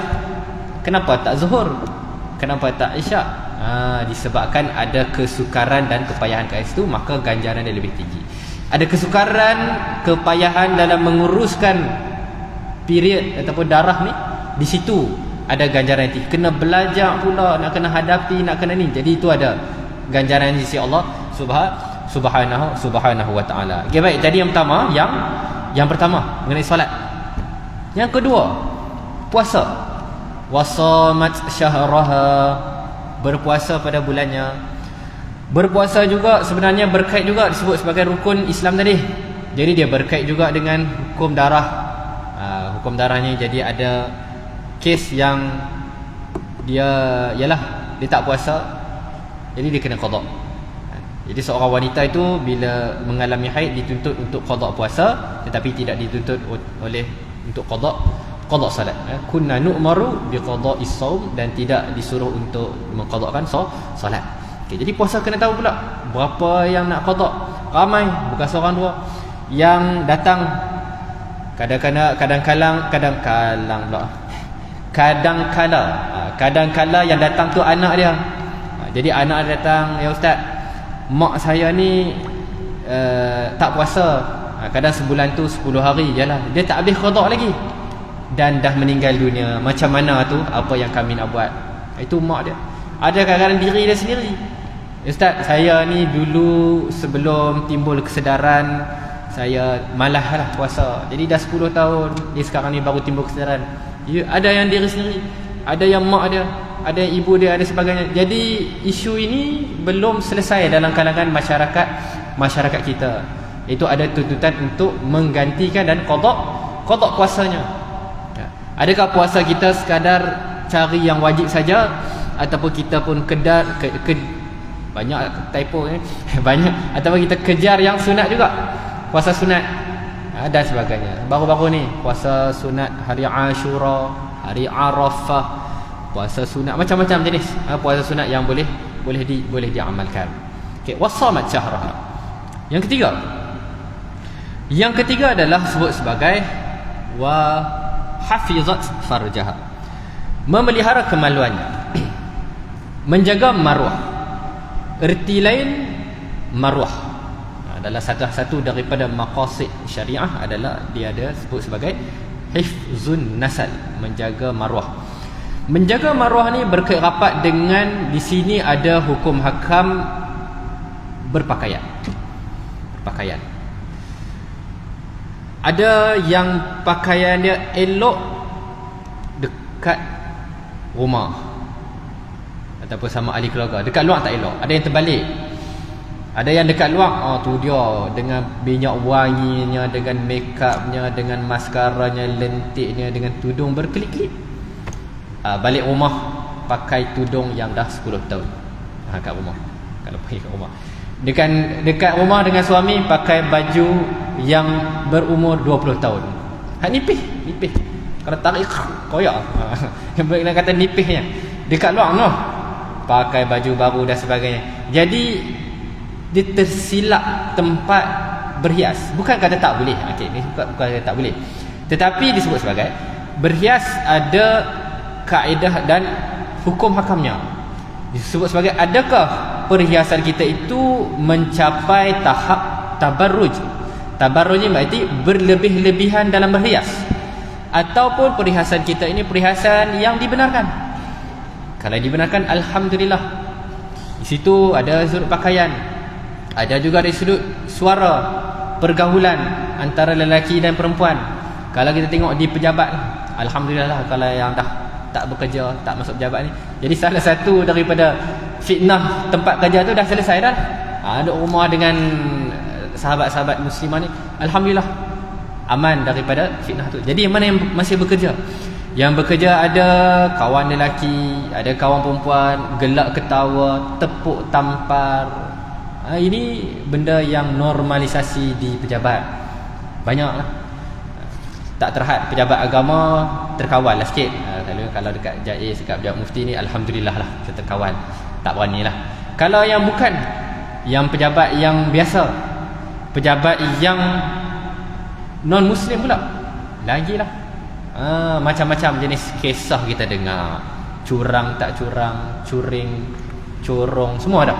Kenapa tak zuhur? Kenapa tak isyak? Disebabkan ada kesukaran dan kepayahan kat situ, maka ganjaran dia lebih tinggi. Ada kesukaran, kepayahan dalam menguruskan period ataupun darah ni, di situ ada ganjaran yang tinggi. Kena belajar pula, nak kena hadapi, nak kena ni. Jadi itu ada ganjaran di sisi Allah Subhanahu wa taala. Okay, baik. Tadi yang pertama, yang pertama mengenai solat. Yang kedua, puasa. Wasamat syahraha, berpuasa pada bulannya. Berpuasa juga sebenarnya berkait juga disebut sebagai rukun Islam tadi. Jadi dia berkait juga dengan hukum darah. Hukum darahnya, jadi ada kes yang dia tak puasa, jadi dia kena qada. Jadi seorang wanita itu bila mengalami haid dituntut untuk qada puasa, tetapi tidak dituntut untuk qada salat. Kunna nu'maru biqada'is shaum, dan tidak disuruh untuk mengqadakan solat. Jadi puasa kena tahu pula berapa yang nak qada. Ramai, bukan seorang dua yang datang. Kadang-kala yang datang tu anak dia. Jadi anak dia datang, ya ustaz, mak saya ni tak puasa. Kadang sebulan tu 10 hari jelah, dia tak habis qada lagi dan dah meninggal dunia. Macam mana tu, apa yang kami nak buat? Itu mak dia. Ada kadang-kadang diri dia sendiri. Ustaz, saya ni dulu sebelum timbul kesedaran, saya malas lah puasa. Jadi dah 10 tahun, dia sekarang ni baru timbul kesedaran. Ada yang diri sendiri, ada yang mak dia, ada yang ibu dia, ada sebagainya. Jadi isu ini belum selesai dalam kalangan masyarakat kita. Itu ada tuntutan untuk menggantikan dan qada puasanya. Adakah puasa kita sekadar cari yang wajib saja, ataupun kita pun banyak typo banyak, ataupun kita kejar yang sunat juga, puasa sunat dan sebagainya. Baru-baru ni puasa sunat hari Ashura, hari Arafah, puasa sunat macam-macam jenis puasa sunat yang boleh diamalkan. Okey, wasamat syahraha. Yang ketiga adalah sebut sebagai wa hafizat farjaha, memelihara kemaluannya, menjaga maruah. Erti lain maruah, Adalah satu daripada maqasid syariah adalah dia ada sebut sebagai hifzun nasal, menjaga maruah. Menjaga maruah ni berkait rapat dengan di sini ada hukum hakam berpakaian. Ada yang pakaian dia elok dekat rumah ataupun sama ahli keluarga, dekat luar tak elok. Ada yang terbalik. Ada yang dekat luar, tu dia dengan minyak wanginya, dengan make upnya, dengan maskaranya, lentiknya, dengan tudung berkelip-kelip. Balik rumah pakai tudung yang dah 10 tahun. Kat rumah. Kalau pergi kat rumah. Dekat rumah dengan suami pakai baju yang berumur 20 tahun. Nipih. Kalau tarik koyak. Yang nak kata nipihnya. Dekat luar pakai baju baru dan sebagainya. Jadi dia tersilap tempat berhias. Bukan kata tak boleh. Okey, ni bukan kata tak boleh. Tetapi disebut sebagai berhias ada kaedah dan hukum hakamnya. Disebut sebagai adakah perhiasan kita itu mencapai tahap tabarruj. Tabarruj ni berarti berlebih-lebihan dalam berhias. Ataupun perhiasan kita ini perhiasan yang dibenarkan. Kalau dibenarkan, alhamdulillah. Di situ ada sudut pakaian. Ada juga dari sudut suara, pergaulan antara lelaki dan perempuan. Kalau kita tengok di pejabat, alhamdulillah lah, kalau yang dah tak bekerja, tak masuk pejabat ni. Jadi salah satu daripada fitnah tempat kerja tu dah selesai dah. Duduk rumah dengan sahabat-sahabat muslimah ni, alhamdulillah aman daripada fitnah tu. Jadi mana yang masih bekerja? Yang bekerja ada kawan lelaki, ada kawan perempuan, gelak ketawa, tepuk tampar. Ini benda yang normalisasi di pejabat. Banyaklah. Tak terhad pejabat agama terkawal lah sikit. Kalau dekat JAIS, dekat pejabat mufti ni, alhamdulillah lah kita terkawal. Tak berani lah. Kalau yang bukan, yang pejabat yang biasa, pejabat yang non muslim pula, lagilah. Macam-macam jenis kisah kita dengar. Curang tak curang, curing, corong, semua ada.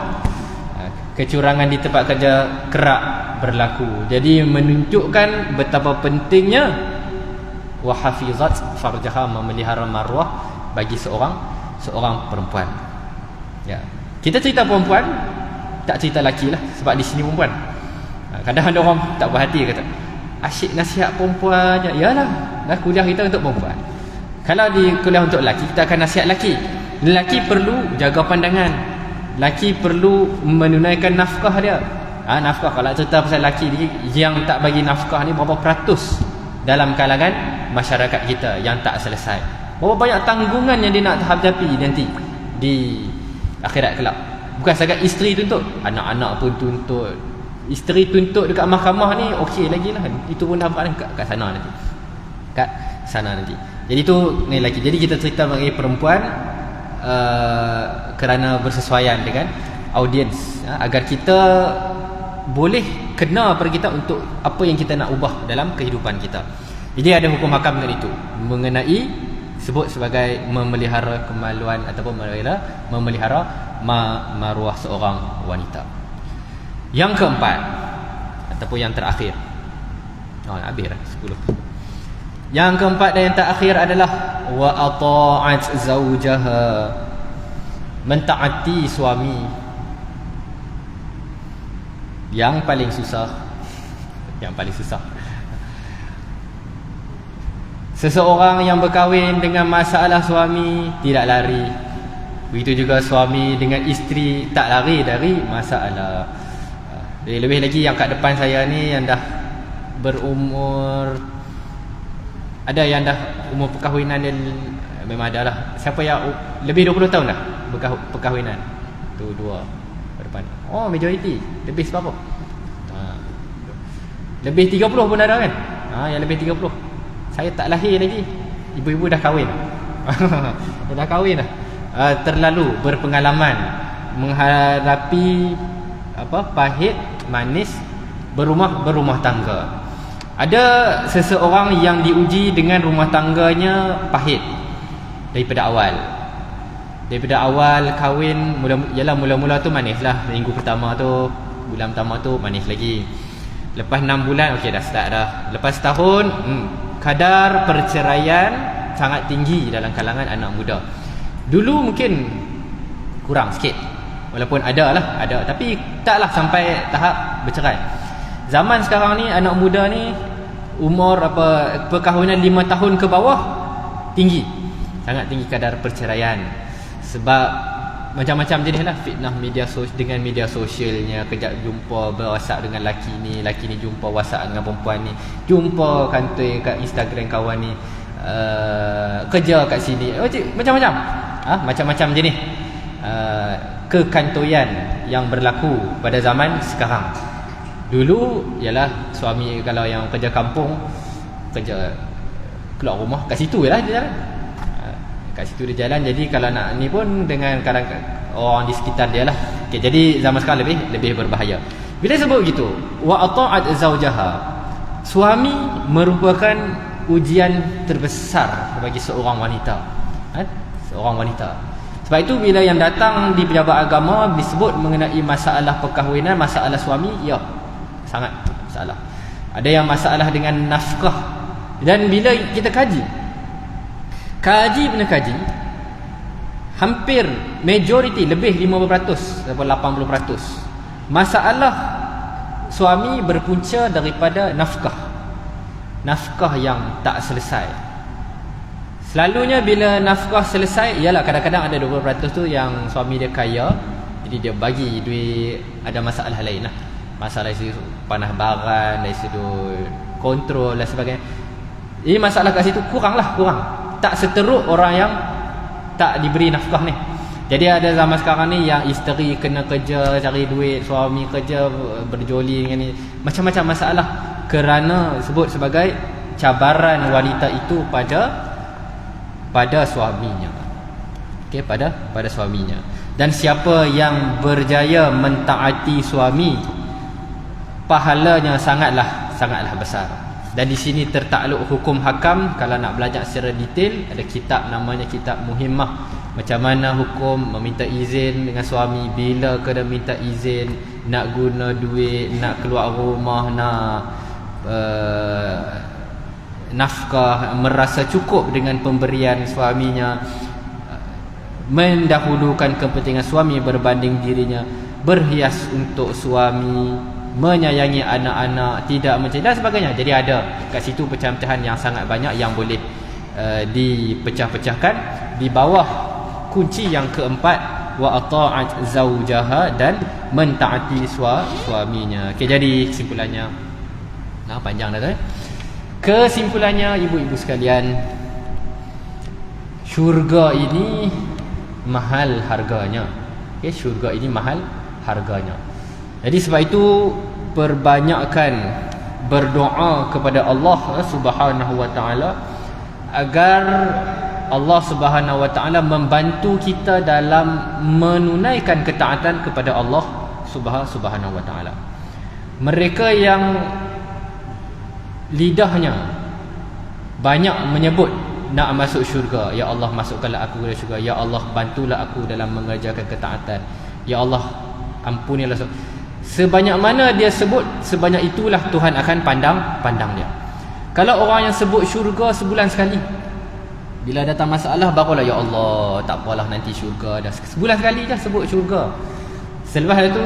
Kecurangan di tempat kerja kerap berlaku. Jadi menunjukkan betapa pentingnya wahafizat farjaha, memelihara maruah bagi seorang perempuan. Ya. Kita cerita perempuan, tak cerita lelaki lah, sebab di sini perempuan. Kadang ada orang tak berhati kata, asyik nasihat perempuan. Yalah, dah kuliah kita untuk perempuan. Kalau di kuliah untuk lelaki, kita akan nasihat lelaki. Lelaki perlu jaga pandangan. Lelaki perlu menunaikan nafkah dia. Nafkah, kalau cerita pasal lelaki yang tak bagi nafkah ni, berapa peratus dalam kalangan masyarakat kita yang tak selesai. Berapa banyak tanggungan yang dia nak hadapi nanti di akhirat kelak. Bukan sahaja isteri tuntut, anak-anak pun tuntut. Isteri tuntut dekat mahkamah ni okey lagi lah. Itu pun dah kat sana nanti. Kat sana nanti. Jadi tu ni lelaki. Jadi kita cerita mengenai perempuan kerana bersesuaian dengan audiens, agar kita boleh kena pada kita untuk apa yang kita nak ubah dalam kehidupan kita. Jadi ada hukum hakam dari itu mengenai sebut sebagai memelihara kemaluan ataupun memelihara maruah seorang wanita. Yang keempat ataupun yang terakhir, habis dah 10. Yang keempat dan yang terakhir adalah wa ata'at zaujaha, mentaati suami. Yang paling susah. Seseorang yang berkahwin dengan masalah suami tidak lari. Begitu juga suami dengan isteri tak lari dari masalah. Lebih lagi yang kat depan saya ni yang dah berumur, ada yang dah umur perkahwinan dia memang ada lah. Siapa yang lebih 20 tahun dah perkahwinan? Tu dua depan. Majoriti lebih seberapa? Lebih 30 pun ada kan? Yang lebih 30. Saya tak lahir lagi, ibu-ibu dah kahwin. Dah kahwin dah. Terlalu berpengalaman menghadapi pahit manis berumah tangga. Ada seseorang yang diuji dengan rumah tangganya pahit daripada awal. Daripada awal kahwin, mula-mula tu manis lah. Minggu pertama tu bulan pertama tu manis lagi. Lepas 6 bulan okey dah start dah. Lepas setahun kadar perceraian sangat tinggi dalam kalangan anak muda. Dulu mungkin kurang sikit, walaupun ada tapi taklah sampai tahap bercerai. Zaman sekarang ni anak muda ni umur perkahwinan 5 tahun ke bawah tinggi, sangat tinggi kadar perceraian. Sebab macam-macam jenis lah fitnah dengan media sosialnya. Kejap jumpa berwhatsapp dengan laki ni jumpa whatsapp dengan perempuan ni, jumpa kantoi kat Instagram kawan ni, kerja kat sini, macam-macam macam-macam jenis kekantoyan yang berlaku pada zaman sekarang. Dulu ialah suami kalau yang kerja kampung, kerja keluar rumah kat situ je lah dia jalan, kat situ dia jalan. Jadi kalau nak ni pun dengan kadang orang di sekitar dia lah. Okay, jadi zaman sekarang lebih berbahaya. Bila sebut gitu, wa ata'at zawjaha, suami merupakan ujian terbesar bagi seorang wanita. Seorang wanita. Sebab itu bila yang datang di pejabat agama disebut mengenai masalah perkahwinan, masalah suami, ya, sangat masalah. Ada yang masalah dengan nafkah. Dan bila kita kaji hampir majoriti, lebih 50% atau 80%, masalah suami berpunca daripada nafkah yang tak selesai. Selalunya bila nafkah selesai, ialah kadang-kadang ada 20% tu yang suami dia kaya, jadi dia bagi duit. Ada masalah lain lah, masalah dari sudut panah baran, dari sudut kontrol dan sebagainya. Ini masalah kat situ kurang. Tak seteruk orang yang tak diberi nafkah ni. Jadi ada zaman sekarang ni yang isteri kena kerja cari duit, suami kerja berjoli dengan ni, macam-macam masalah kerana sebut sebagai cabaran wanita itu pada suaminya. Okey, pada suaminya. Dan siapa yang berjaya mentaati suami, pahalanya sangatlah besar. Dan di sini tertakluk hukum hakam. Kalau nak belajar secara detail, ada kitab namanya kitab Muhimmah. Macam mana hukum meminta izin dengan suami, bila kena minta izin, nak guna duit, nak keluar rumah, nak nafkah, merasa cukup dengan pemberian suaminya, mendahulukan kepentingan suami berbanding dirinya, berhias untuk suami, menyayangi anak-anak, tidak mencari dan sebagainya. Jadi ada kat situ pecahan-pecahan yang sangat banyak yang boleh dipecah-pecahkan di bawah kunci yang keempat, wa ata'at zaujaha, dan mentaati suaminya. Okey, jadi kesimpulannya, panjang dah tu. Kesimpulannya, ibu-ibu sekalian, syurga ini mahal harganya. Okey, syurga ini mahal harganya. Jadi sebab itu perbanyakkan berdoa kepada Allah Subhanahu wa taala agar Allah Subhanahu wa taala membantu kita dalam menunaikan ketaatan kepada Allah Subhanahu wa taala. Mereka yang lidahnya banyak menyebut nak masuk syurga, ya Allah masukkanlah aku ke syurga, ya Allah bantulah aku dalam mengerjakan ketaatan, ya Allah ampunilah. Sebanyak mana dia sebut, sebanyak itulah Tuhan akan pandang dia. Kalau orang yang sebut syurga sebulan sekali, bila datang masalah barulah ya Allah tak apalah nanti syurga dah. Sebulan sekali je sebut syurga. Selepas itu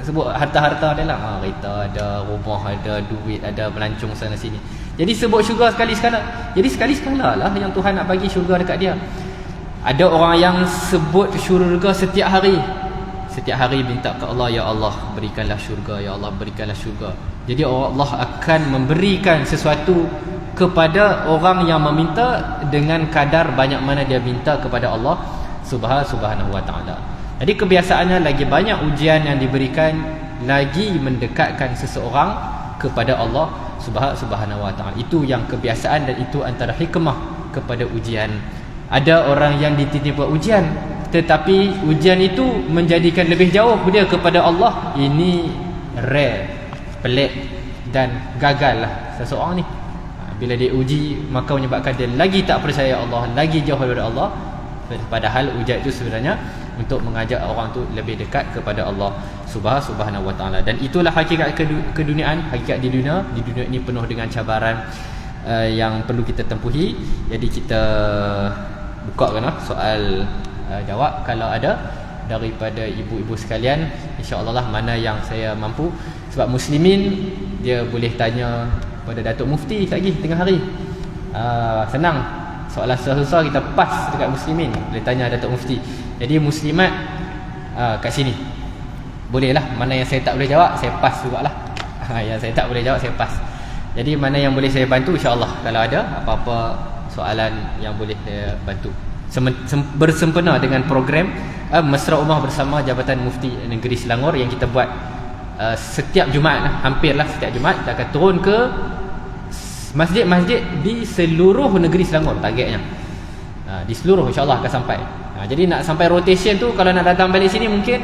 sebut harta-harta dia lah, kereta ada, rumah ada, duit ada, melancong sana sini. Jadi sebut syurga sekali-sekala. Jadi sekali-sekala lah yang Tuhan nak bagi syurga dekat dia. Ada orang yang sebut syurga setiap hari. Setiap hari minta ke Allah, ya Allah berikanlah syurga, ya Allah berikanlah syurga. Jadi Allah akan memberikan sesuatu kepada orang yang meminta dengan kadar banyak mana dia minta kepada Allah Subhanahu wa taala. Jadi kebiasaannya lagi banyak ujian yang diberikan, lagi mendekatkan seseorang kepada Allah Subhanahu wa taala. Itu yang kebiasaan, dan itu antara hikmah kepada ujian. Ada orang yang ditimpa ujian, tetapi ujian itu menjadikan lebih jauh dia kepada Allah. Ini rare, pelik dan gagal lah seseorang ni. Bila dia uji, maka menyebabkan dia lagi tak percaya Allah, lagi jauh daripada Allah. Padahal ujian itu sebenarnya untuk mengajak orang tu lebih dekat kepada Allah Subhanahu wa taala. Dan itulah hakikat keduniaan, hakikat di dunia ini penuh dengan cabaran yang perlu kita tempuhi. Jadi kita bukakan soal jawab kalau ada daripada ibu-ibu sekalian, insya-Allah lah mana yang saya mampu. Sebab muslimin dia boleh tanya pada Datuk Mufti lagi tengah hari. Senang, soalan susah kita pas dekat muslimin, boleh tanya Datuk Mufti. Jadi muslimat kat sini bolehlah, mana yang saya tak boleh jawab saya pas jugalah. Yang saya tak boleh jawab saya pas. Jadi mana yang boleh saya bantu, insya-Allah kalau ada apa-apa soalan yang boleh saya bantu bersempena dengan program Mesra Ummah bersama Jabatan Mufti Negeri Selangor yang kita buat setiap Jumaat, hampirlah setiap Jumaat kita akan turun ke masjid-masjid di seluruh negeri Selangor targetnya. Di seluruh insya-Allah akan sampai. Jadi nak sampai rotation tu, kalau nak datang balik sini mungkin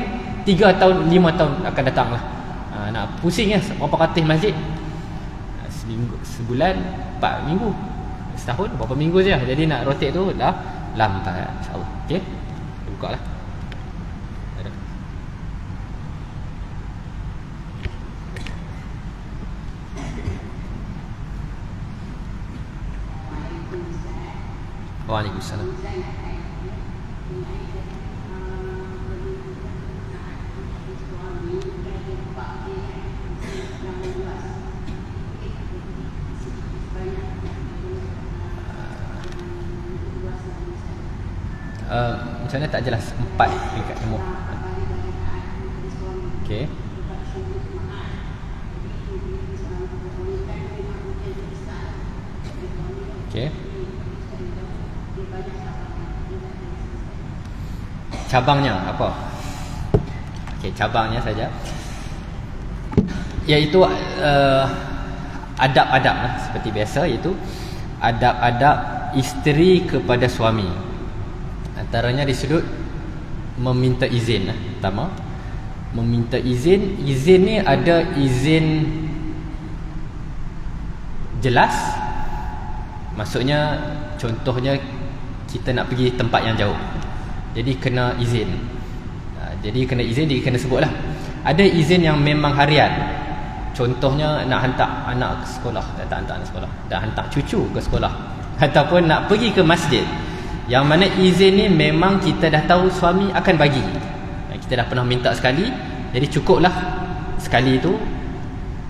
3 tahun 5 tahun akan datang lah. Nak pusing berapa ratus masjid, seminggu, sebulan 4 minggu, setahun berapa minggu je. Jadi nak rotate tu dah lambat insya-Allah. Okey, buka lah. Waalaikumsalam. Macam mana tak jelas 4 dekat temu. Okey. Okey. Cabangnya apa? Okey, cabangnya saja. Iaitu adab-adab seperti biasa, iaitu adab-adab isteri kepada suami. Antaranya di sudut meminta izin. Pertama, meminta izin. Izin ni ada izin jelas. Maksudnya contohnya kita nak pergi tempat yang jauh, jadi kena izin. Jadi kena izin, dia kena sebutlah. Ada izin yang memang harian. Contohnya nak hantar anak ke sekolah, tak hantar anak sekolah, dah hantar cucu ke sekolah, ataupun nak pergi ke masjid, yang mana izin ni memang kita dah tahu suami akan bagi. Kita dah pernah minta sekali, jadi cukuplah sekali tu.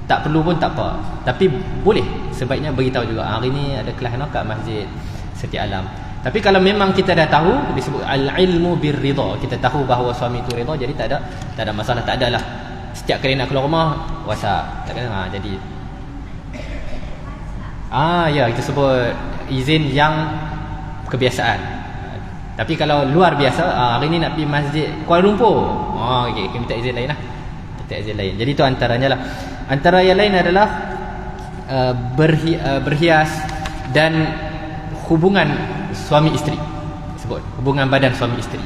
Tak perlu pun tak apa, tapi boleh sebaiknya beritahu juga, hari ni ada kelas kat masjid Setiap Alam. Tapi kalau memang kita dah tahu, disebut al-ilmu bir-ridha, kita tahu bahawa suami itu ridha, jadi tak ada masalah, tak adalah setiap kali nak keluar rumah WhatsApp, tak kena. Jadi ya, kita sebut izin yang kebiasaan. Tapi kalau luar biasa, hari ni nak pergi masjid Kuala Lumpur, okey, kita minta izin lain lah. Minta izin lain. Jadi itu antaranya lah. Antara yang lain adalah berhias dan hubungan suami isteri. Sebut hubungan badan suami isteri.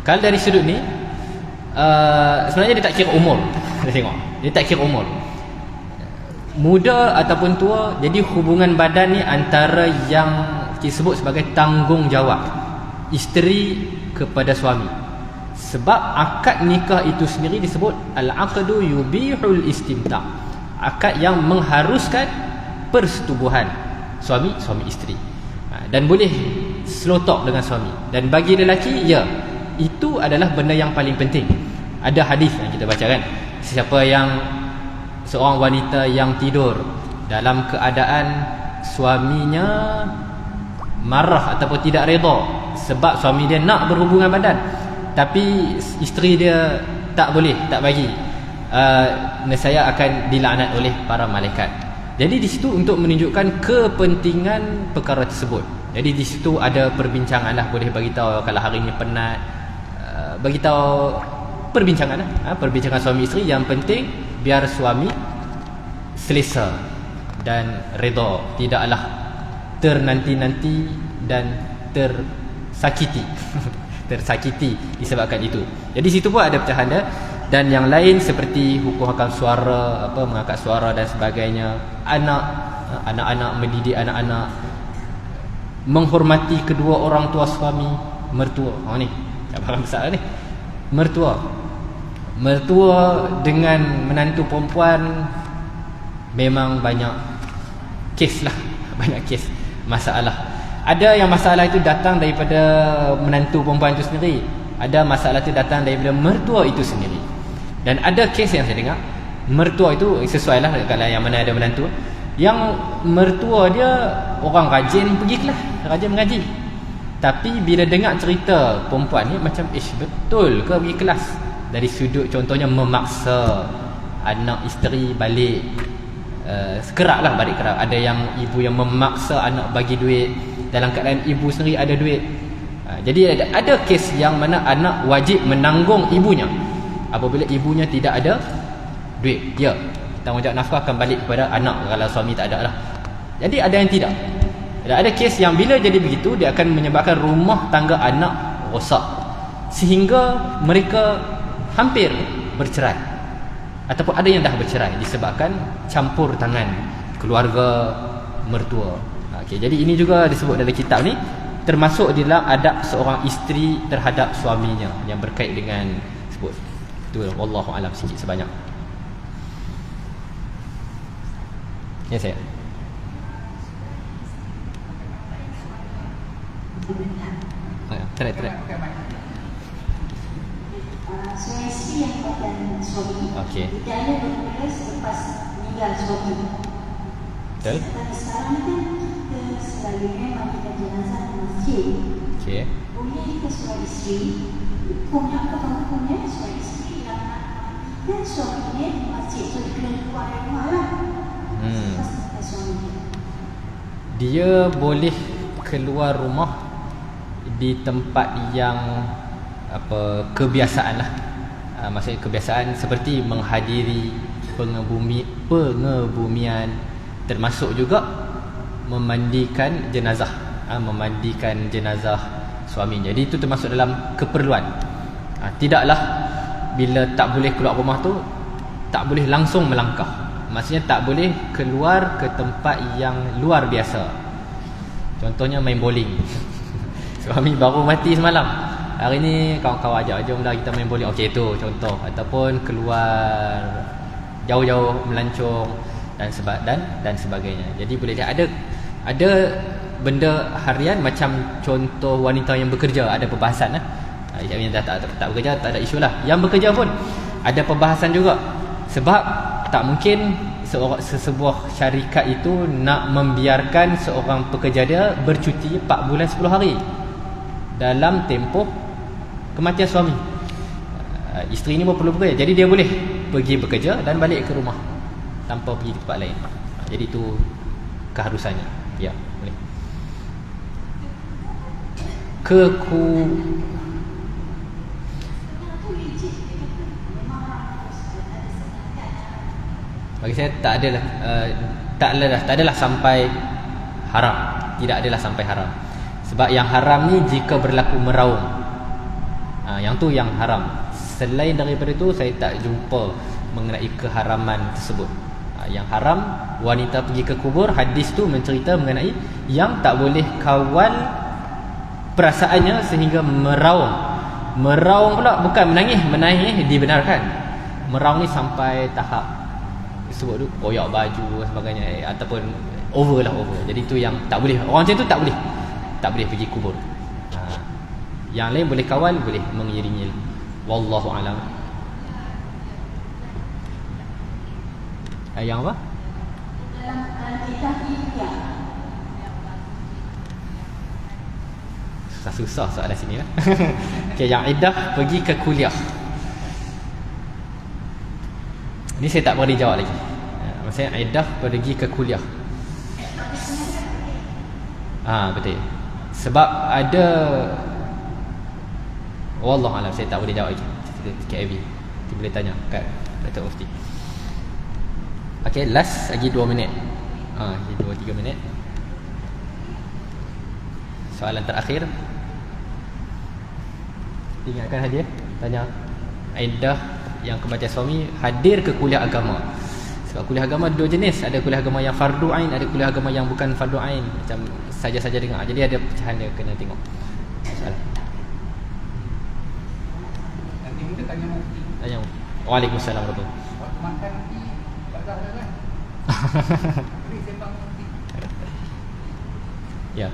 Kalau dari sudut ni sebenarnya dia tak kira umur. Kita tengok, dia tak kira umur, muda ataupun tua. Jadi hubungan badan ni antara yang disebut sebagai tanggungjawab isteri kepada suami. Sebab akad nikah itu sendiri disebut al-aqdu yubihul istimta', akad yang mengharuskan persetubuhan suami isteri, dan boleh slow talk dengan suami. Dan bagi lelaki, ya, itu adalah benda yang paling penting. Ada hadis yang kita baca kan, siapa yang seorang wanita yang tidur dalam keadaan suaminya marah ataupun tidak redha sebab suami dia nak berhubungan badan, tapi isteri dia tak boleh, tak bagi, nescaya akan dilaknat oleh para malaikat. Jadi di situ untuk menunjukkan kepentingan perkara tersebut. Jadi di situ ada perbincangan lah, boleh bagi tahu kalau hari ni penat, bagi tahu perbincangan lah, perbincangan suami isteri. Yang penting biar suami selesa dan redha, tidaklah ternanti-nanti dan tersakiti tersakiti disebabkan itu. Jadi situ pun ada pecahan dia. Dan yang lain seperti hukum hakam suara, mengangkat suara dan sebagainya. Anak-anak, mendidik anak-anak, menghormati kedua orang tua suami mertua. Ni cabaran besar ni. Mertua dengan menantu perempuan memang banyak kes lah. Banyak kes masalah. Ada yang masalah itu datang daripada menantu perempuan itu sendiri, ada masalah itu datang daripada mertua itu sendiri. Dan ada kes yang saya dengar, mertua itu sesuai lah kalau yang mana ada menantu, yang mertua dia orang rajin pergi kelas, rajin mengaji, tapi bila dengar cerita perempuan ni macam betul ke pergi kelas, dari sudut contohnya memaksa anak isteri balik kerak lah, balik kerak. Ada yang ibu yang memaksa anak bagi duit dalam keadaan ibu sendiri ada duit. Jadi ada kes yang mana anak wajib menanggung ibunya apabila ibunya tidak ada duit. Ya, tanggungjawab nafkah akan balik kepada anak kalau suami tak ada lah. Jadi ada yang tidak. Ada kes yang bila jadi begitu, dia akan menyebabkan rumah tangga anak rosak sehingga mereka hampir bercerai, ataupun ada yang dah bercerai disebabkan campur tangan keluarga mertua. Okey, jadi ini juga disebut dalam kitab ni, termasuk di dalam adab seorang isteri terhadap suaminya yang berkait dengan sebut. Itu wallahu alam sikit sebanyak. Ya saya. Try. Suami isteri yang kuatkan suami, Okey. idahnya bermula selepas meninggal suami. Betul. Tapi sekarang kan kita selalunya mandikan jenazah di masjid. Okey. Boleh ke suami isteri hukumnya apa hukumnya suami isteri yang dan suaminya di masjid, so dia kena keluar dari rumah lah. Lepas suami Dia boleh keluar rumah di tempat yang kebiasaan lah. Maksudnya kebiasaan seperti menghadiri pengebumian, termasuk juga memandikan jenazah, suami. Jadi itu termasuk dalam keperluan. Tidaklah bila tak boleh keluar rumah tu tak boleh langsung melangkah. Maksudnya tak boleh keluar ke tempat yang luar biasa. Contohnya main bowling. Suami baru mati semalam, hari ni kawan-kawan ajak, jomlah kita main bowling. Okey, tu contoh. Ataupun keluar jauh-jauh melancong dan sebagainya. Jadi boleh ada benda harian macam contoh wanita yang bekerja, ada perbahasan yang tak bekerja tak ada isu lah. Yang bekerja pun ada perbahasan juga. Sebab tak mungkin sebuah syarikat itu nak membiarkan seorang pekerja dia bercuti 4 bulan 10 hari dalam tempoh kematian suami. Isteri ni pun perlu bekerja, jadi dia boleh pergi bekerja dan balik ke rumah tanpa pergi ke tempat lain. Jadi itu keharusannya. Ya, boleh. Bagi saya tak adalah sampai haram. Tidak adalah sampai haram. Sebab yang haram ni jika berlaku meraung. Yang tu yang haram. Selain daripada itu saya tak jumpa mengenai keharaman tersebut. Yang haram wanita pergi ke kubur, hadis tu mencerita mengenai yang tak boleh kawal perasaannya sehingga meraung. Meraung pula bukan menangis dibenarkan. Meraung ni sampai tahap sebut tu koyak baju dan sebagainya, ataupun over. Jadi tu yang tak boleh. Orang macam tu tak boleh pergi kubur. Yang lain boleh kawal, boleh mengiringi. Wallahu alam. Yang apa? dalam kitab Ilya. Susah soalan sini lah. Okay, yang iddah pergi ke kuliah. Ni saya tak boleh jawab lagi. Maksudnya iddah pergi ke kuliah. Betul. Sebab ada, wallahu alam, saya tak boleh jawab lagi. KAB kita boleh tanya kat Datuk Mufti. Okay, last lagi 2 minit. 2-3 minit. Soalan terakhir. Ingatkan hadiah. Tanya iddah yang kematian suami hadir ke kuliah agama. Sebab kuliah agama ada 2 jenis. Ada kuliah agama yang fardu ain, ada kuliah agama yang bukan fardu ain, macam saja-saja dengar. Jadi ada pecahan dia, kena tengok. Soalan. tanya mufti. Tanya. Waalaikumsalam warahmatullahi. Waktu makan nanti bazar kan. Beri sembang mufti. Ya.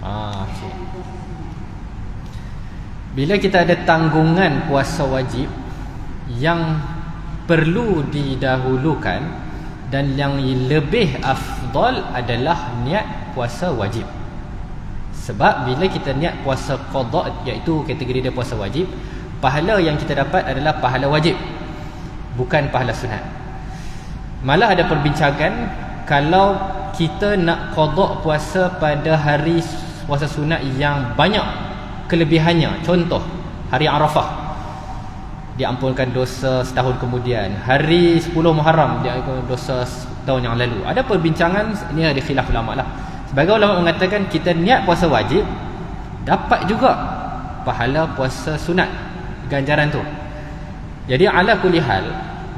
Okay. Bila kita ada tanggungan puasa wajib yang perlu didahulukan dan yang lebih afdal adalah niat puasa wajib. Sebab bila kita niat puasa qada, iaitu kategori dia puasa wajib, pahala yang kita dapat adalah pahala wajib, bukan pahala sunat. Malah ada perbincangan, kalau kita nak qada puasa pada hari puasa sunat yang banyak kelebihannya, contoh hari Arafah diampunkan dosa setahun kemudian, hari 10 Muharram diampunkan dosa tahun yang lalu. Ada perbincangan, ini ada khilaf ulama lah. Sebagai ulama mengatakan kita niat puasa wajib dapat juga pahala puasa sunat, ganjaran tu. Jadi ala kulli hal,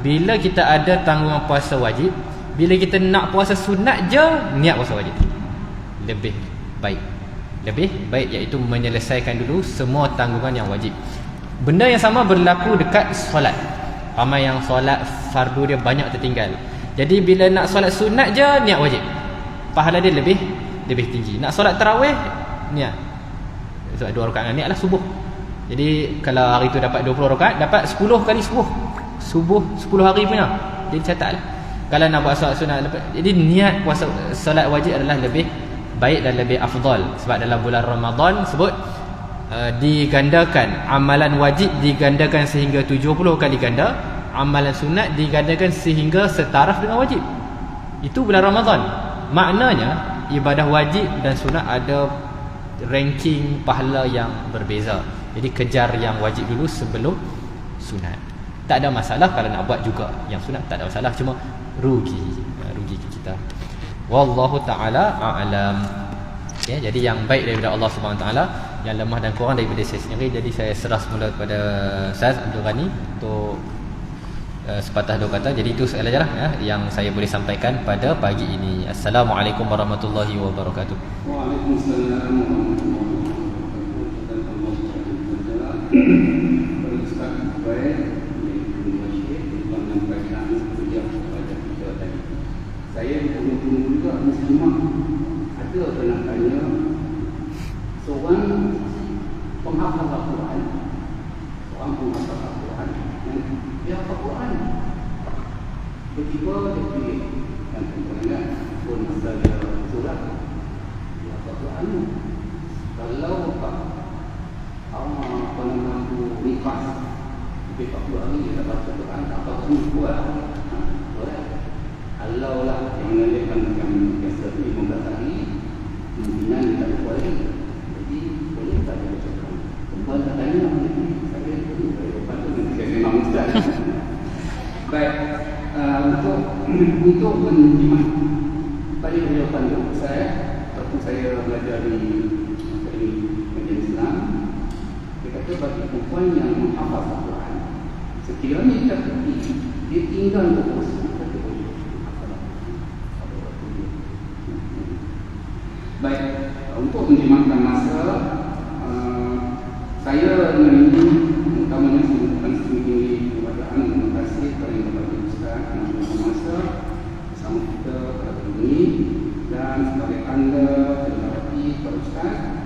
bila kita ada tanggungan puasa wajib, bila kita nak puasa sunat je, niat puasa wajib lebih baik. Lebih baik, iaitu menyelesaikan dulu semua tanggungan yang wajib. Benda yang sama berlaku dekat solat. Ramai yang solat fardu dia banyak tertinggal. Jadi bila nak solat sunat je, niat wajib, pahala dia lebih tinggi. Nak solat tarawih, niat solat 2 rakaat, niatlah subuh. Jadi kalau hari tu dapat 20 rakaat, dapat 10 kali subuh 10 hari punya. Jadi catatlah. Kalau nak buat solat sunat, jadi niat puasa solat wajib adalah lebih baik dan lebih afdal. Sebab dalam bulan Ramadan sebut digandakan amalan wajib, digandakan sehingga 70 kali ganda, amalan sunat digandakan sehingga setaraf dengan wajib. Itu bulan Ramadan. Maknanya ibadah wajib dan sunat ada ranking pahala yang berbeza. Jadi kejar yang wajib dulu sebelum sunat. Tak ada masalah kalau nak buat juga yang sunat, tak ada masalah, cuma rugi kita. Wallahu ta'ala a'lam. Ya, jadi yang baik daripada Allah Subhanahu Wa Taala, yang lemah dan kurang daripada saya sendiri. Jadi saya serah semula kepada Ustaz Abdul Ghani untuk sepatah dua kata. Jadi itu sahaja lah ya, yang saya boleh sampaikan pada pagi ini. Assalamualaikum warahmatullahi wabarakatuh. Waalaikumsalam warahmatullahi wabarakatuh. Saya tunggu juga muslimah ada pernah tanya seorang penghafal Al-Quran, dia hafal Quran, tiba-tiba dia pilih yang pendengar pun masa dia surat dia hafal Quran. Kalau apa nama tu nifas, lebih 40 hari dia tak baca Quran, tak apa semua boleh. Kalau lah yang mengalihkan macam biasa 15 hari, mungkinan dia tak lupa lagi. Jadi boleh tak dia baca Quran. Perempuan tak tanya, saya pun lepas tu nanti saya memang ustaz. Baik, untuk menjimat tadi jawapan tu saya, waktu saya belajar di Majelis Islam, dia kata bagi perempuan yang menghafal Al-Quran, sekiranya dia terbukti dia tinggal terus. Baik, untuk menjimatkan masa, saya dengan ini utamanya bukan sedikit kepadaan, terima kasih kepada Ustaz yang masa bersama kita pada ini, dan sebagai tanda terima kasih kepada Ustaz,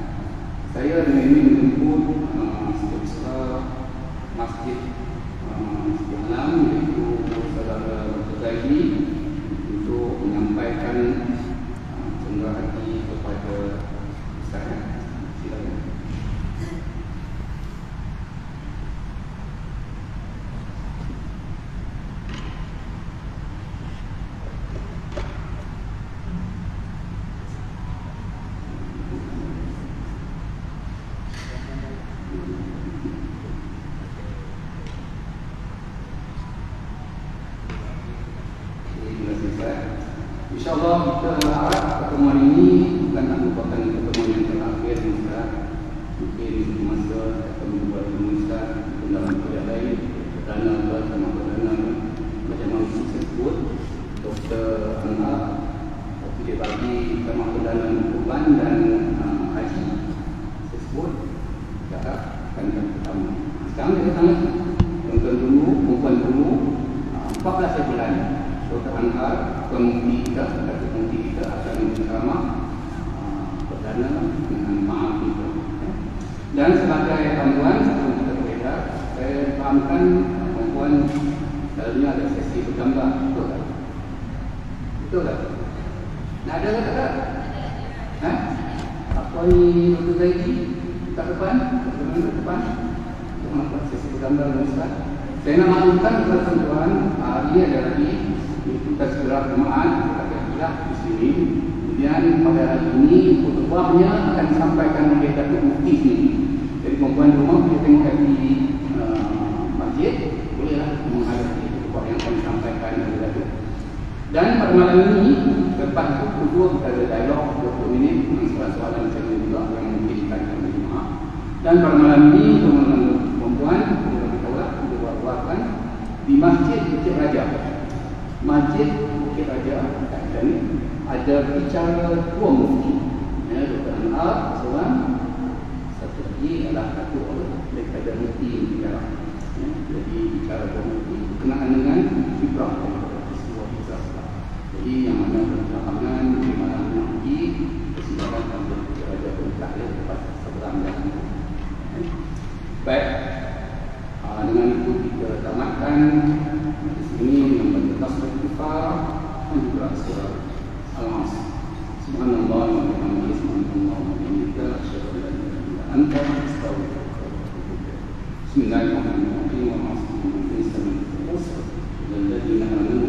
saya dengan ini menjemput setiap masjid Alam, iaitu saudara Dr. Zaidi, untuk menyampaikan cenderung hati kepada Ustaz. Silakan. InsyaAllah kita harap pertemuan ini bukan tak merupakan pertemuan yang terakhir Ustaz. Mungkin di masa akan membuat Ustaz dalam perdana sama perdana macam mana disebut Dr. Anwar dia bagi sama perdana kurban dan haji sebut cara kandang pertama. Sekarang kita tanya tuan-tuan dulu, perempuan dulu 14 bulan Dr. Anwar pengundi kita akan menceramah perdana dengan maaf itu. Dan sebagai panduan sebelum kita berbeza, saya fahamkan perempuan selalunya ada sesi bergambar, betul tak? Betul tak? Nak ada ke tak? Ha? Apa ni Dr. Zaidi? Tak depan? Bagaimana ke depan? Untuk nampak sesi bergambar dengan Ustaz. Saya nak maklumkan kepada tuan-tuan, hari ada lagi kita segera jemaat, kita tidak di sini. Kemudian pada hari ini khutbahnya akan disampaikan oleh Datuk Mufti sini. Jadi perempuan rumah boleh tengok di masjid, bolehlah menghadapi khutbah yang akan disampaikan oleh Datuk. Dan pada malam ini, lepas itu kedua kita ada dialog 20 minit dengan soalan-soalan macam ini juga yang mungkin ditanyakan oleh jemaah. Dan pada malam ini, teman-teman perempuan, kita buat-buatkan di Masjid Bukit Raja. Masjid Bukit Raja dan ada bicara dua mufti, Dr. Anwar seorang, satu lagi adalah Datuk daripada mufti yang bicara. Jadi bicara dua mufti berkenaan dengan fitrah daripada peristiwa Islam. Jadi yang mana berlapangan di malam nanti persidangan dalam Bukit Raja pun terakhir lepas seberang jalan. Baik, dengan itu kita tamatkan di sini yang bertasbih kifar dan juga surah Al-Asr. Subhanallah wa bihamdihi, subhanallah wa bihamdihi, asyhadu an la ilaha illa anta, astaghfiruka wa atubu ilaik. Bismillahirrahmanirrahim. Wa ma'asyirin muslimin wal ladzina amanu